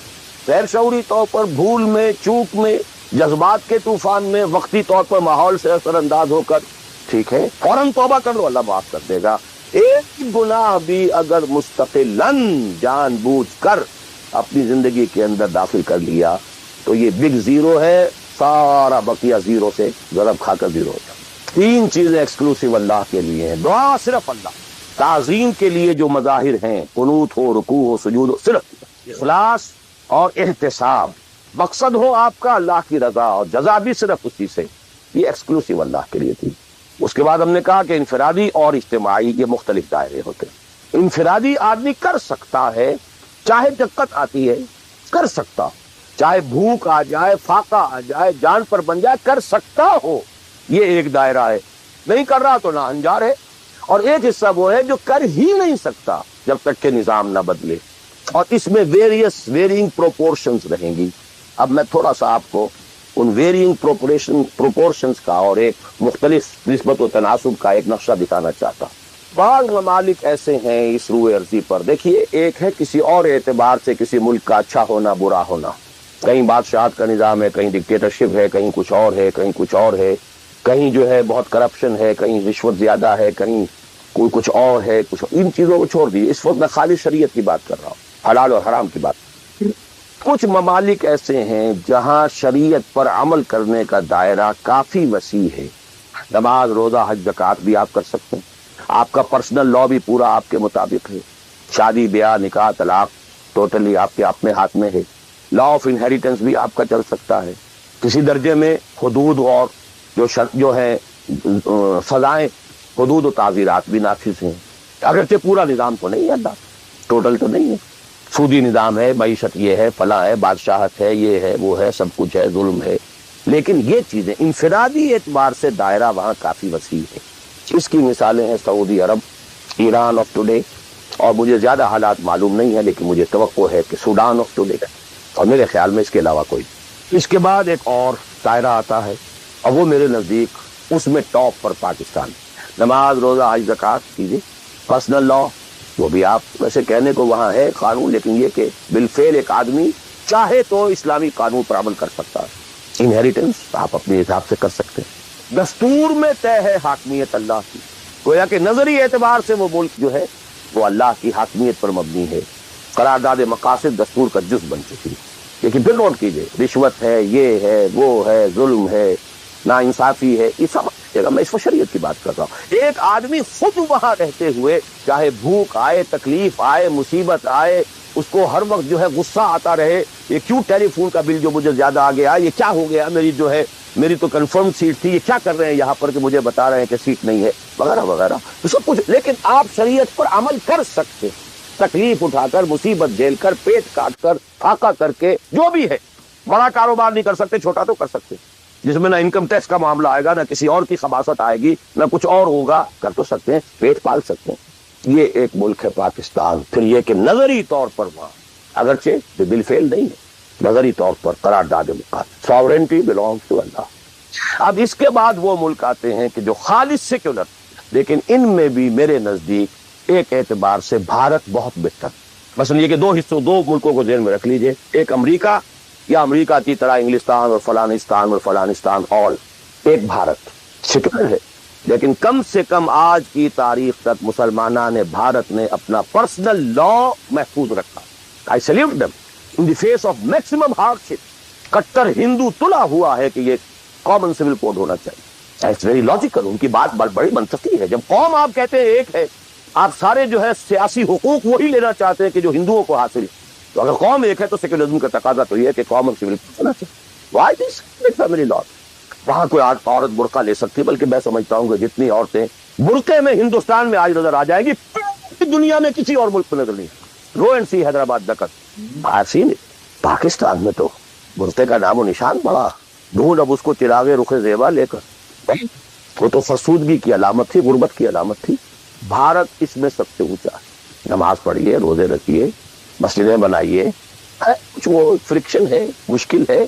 غیر شعوری طور پر, بھول میں, چوک میں, جذبات کے طوفان میں, وقتی طور پر ماحول سے اثر انداز ہو کر, ٹھیک ہے, فوراً توبہ کر لو, اللہ معاف کر دے گا. ایک گناہ بھی اگر مستقلاً جان بوجھ کر اپنی زندگی کے اندر داخل کر لیا تو یہ بگ زیرو ہے, سارا بقیہ زیرو سے ضرب کھا کر زیرو ہو جائے. 3 چیزیں ایکسکلوسیو اللہ کے لیے ہیں. دعا صرف اللہ, تعظیم کے لیے جو مظاہر ہیں, قنوت ہو, رکوع ہو, سجود ہو, صرف اخلاص اور احتساب, مقصد ہو آپ کا اللہ کی رضا, اور جزا بھی صرف اسی سے. یہ ایکسکلوسیو اللہ کے لیے تھی. اس کے بعد ہم نے کہا کہ انفرادی اور اجتماعی یہ مختلف دائرے ہوتے ہیں. انفرادی آدمی کر سکتا ہے, چاہے دقت آتی ہے کر سکتا, چاہے بھوک آ جائے, فاقہ آ جائے, جان پر بن جائے, کر سکتا ہو. یہ ایک دائرہ ہے. نہیں کر رہا تو ناہنجار ہے. اور ایک حصہ وہ ہے جو کر ہی نہیں سکتا جب تک کہ نظام نہ بدلے, اور اس میں ویرینگ پروپورشنز رہیں گی. اب میں تھوڑا سا آپ کو ان ویرینگ پروپورشنز کا اور ایک مختلف نسبت و تناسب کا ایک نقشہ دکھانا چاہتا. بعض ممالک ایسے ہیں اس روئے ارضی پر, دیکھیے, ایک ہے کسی اور اعتبار سے کسی ملک کا اچھا ہونا, برا ہونا. کہیں بادشاہت کا نظام ہے, کہیں ڈکٹیٹرشپ ہے, کہیں کچھ اور ہے, کہیں کچھ اور ہے, کہیں جو ہے بہت کرپشن ہے, کہیں رشوت زیادہ ہے, کہیں کوئی کچھ اور ہے, کچھ. ان چیزوں کو چھوڑ دیجیے, اس وقت میں خالی شریعت کی بات کر رہا ہوں, حلال اور حرام کی بات. کچھ ممالک ایسے ہیں جہاں شریعت پر عمل کرنے کا دائرہ کافی وسیع ہے. نماز, روزہ, حج, زکوٰۃ بھی آپ کر سکتے ہیں. آپ کا پرسنل لا بھی پورا آپ کے مطابق ہے. شادی, بیاہ, نکاح, طلاق ٹوٹلی آپ کے اپنے ہاتھ میں ہے. لا آف انہیریٹنس بھی آپ کا چل سکتا ہے. کسی درجے میں حدود اور جو ہے سزائیں, حدود و تعزیرات بھی نافذ ہیں. اگرچہ پورا نظام تو نہیں ہے, اللہ ٹوٹل تو نہیں ہے. سودی نظام ہے, معیشت یہ ہے, فلاں ہے, بادشاہت ہے, یہ ہے, وہ ہے, سب کچھ ہے, ظلم ہے. لیکن یہ چیزیں انفرادی اعتبار سے دائرہ وہاں کافی وسیع ہے. اس کی مثالیں ہیں سعودی عرب, ایران آف ٹوڈے, اور مجھے زیادہ حالات معلوم نہیں ہے لیکن مجھے توقع ہے کہ سوڈان آف ٹوڈے, اور میرے خیال میں اس کے علاوہ کوئی. اس کے بعد ایک اور دائرہ آتا ہے, اور وہ میرے نزدیک اس میں ٹاپ پر پاکستان. نماز, روزہ, حج, زکوٰۃ چیزیں. پرسنل لا وہ بھی آپ ویسے کہنے کو وہاں ہے قانون, لیکن یہ کہ بالفعل ایک آدمی چاہے تو اسلامی قانون پر عمل کر سکتا ہے. انہیریٹنس آپ اپنے حساب سے کر سکتے ہیں. دستور میں طے ہے حاکمیت اللہ کی, گویا کہ نظری اعتبار سے وہ ملک جو ہے وہ اللہ کی حاکمیت پر مبنی ہے. قرارداد مقاصد دستور کا جز بن چکی. لیکن پھر نوٹ کیجئے, رشوت ہے, یہ ہے, وہ ہے, ظلم ہے, ناانصافی ہے, یہ سب میں اس شریعت کی بات کر رہا ہوں. ایک آدمی خود وہاں رہتے ہوئے چاہے بھوک آئے, تکلیف آئے, مصیبت آئے, اس کو ہر وقت جو ہے غصہ آتا رہے, یہ کیوں ٹیلی فون کا بل جو مجھے زیادہ آ گیا, یہ کیا ہو گیا, میری جو ہے میری تو کنفرم سیٹ تھی، یہ کیا کر رہے ہیں یہاں پر کہ مجھے بتا رہے ہیں کہ سیٹ نہیں ہے، وغیرہ وغیرہ تو سب کچھ. لیکن آپ شریعت پر عمل کر سکتے، تکلیف اٹھا کر، مصیبت جھیل کر، پیٹ کاٹ کر، فاقہ کر کے، جو بھی ہے. بڑا کاروبار نہیں کر سکتے، چھوٹا تو کر سکتے، جس میں نہ انکم ٹیکس کا معاملہ آئے گا، نہ کسی اور کی خباثت آئے گی، نہ کچھ اور ہوگا، کر تو سکتے ہیں، پیٹ پال سکتے ہیں. یہ ایک ملک ہے پاکستان. پھر یہ کہ نظری طور پر وہاں اگرچہ بل فیل نہیں ہے، نظری طور پر قرارداد مقاصد، ساورنٹی بلانگز ٹو اللہ. اب اس کے بعد وہ ملک آتے ہیں کہ جو خالص سیکولر، لیکن ان میں بھی میرے نزدیک ایک اعتبار سے بھارت بہت بہتر. مثلا یہ کہ دو حصوں، دو ملکوں کو ذہن میں رکھ لیجئے، ایک امریکہ یا امریکہ کی طرح انگلستان اور فلانستان اور ایک بھارت سیکولر ہے. لیکن کم سے کم آج کی تاریخ تک مسلمانان بھارت نے اپنا پرسنل لا محفوظ رکھا. I salute them in the face of maximum hardship. کٹر ہندو تلا ہوا ہے کہ یہ کامن سول کوڈ ہونا چاہیے. It's very logical. ان کی بات بڑی منطقی ہے. جب قوم آپ کہتے ہیں ایک ہے، آپ سارے جو ہے سیاسی حقوق وہی لینا چاہتے ہیں کہ جو ہندوؤں کو حاصل ہے، تو اگر قوم ایک ہے تو سیکولرزم کا تقاضا تو یہ ہے کہ کامن سول کوڈ ہونا چاہیے. Why this family law؟ وہاں کوئی عورت برقع لے سکتی ہے، بلکہ میں سمجھتا ہوں کہ جتنی عورتیں برقعے میں ہندوستان میں آج نظر آ جائیں گی، دنیا میں کسی اور ملک میں نظر نہیں. رو اینڈ سی حیدرآباد دکن پاکستان میں تو برقعے کا نام و نشان پڑا. ڈھونڈ اب اس کو چراغے رخ زیبا لے کر، وہ تو فرسودگی کی علامت تھی، غربت کی علامت تھی. بھارت اس میں سب سے اونچا ہے. نماز پڑھیے، روزے رکھیے، مسجدیں بنائیے، کچھ وہ فرکشن ہے، مشکل ہے.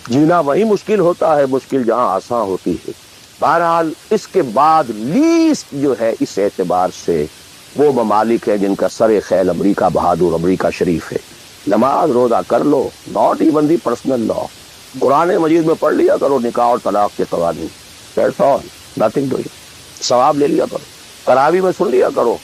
جینا وہی مشکل ہوتا ہے، مشکل جہاں آسان ہوتی ہے. بہرحال اس کے بعد لیسٹ جو ہے اس اعتبار سے وہ ممالک ہیں جن کا سر خیل امریکہ بہادر، امریکہ شریف ہے. نماز روزہ کر لو، ناٹ ایون دی پرسنل لا. قرآن مجید میں پڑھ لیا کرو نکاح اور طلاق کے قوانین، دیٹس آل، نتھنگ ڈوئنگ. ثواب لے لیا کرو، تراویح میں سن لیا کرو.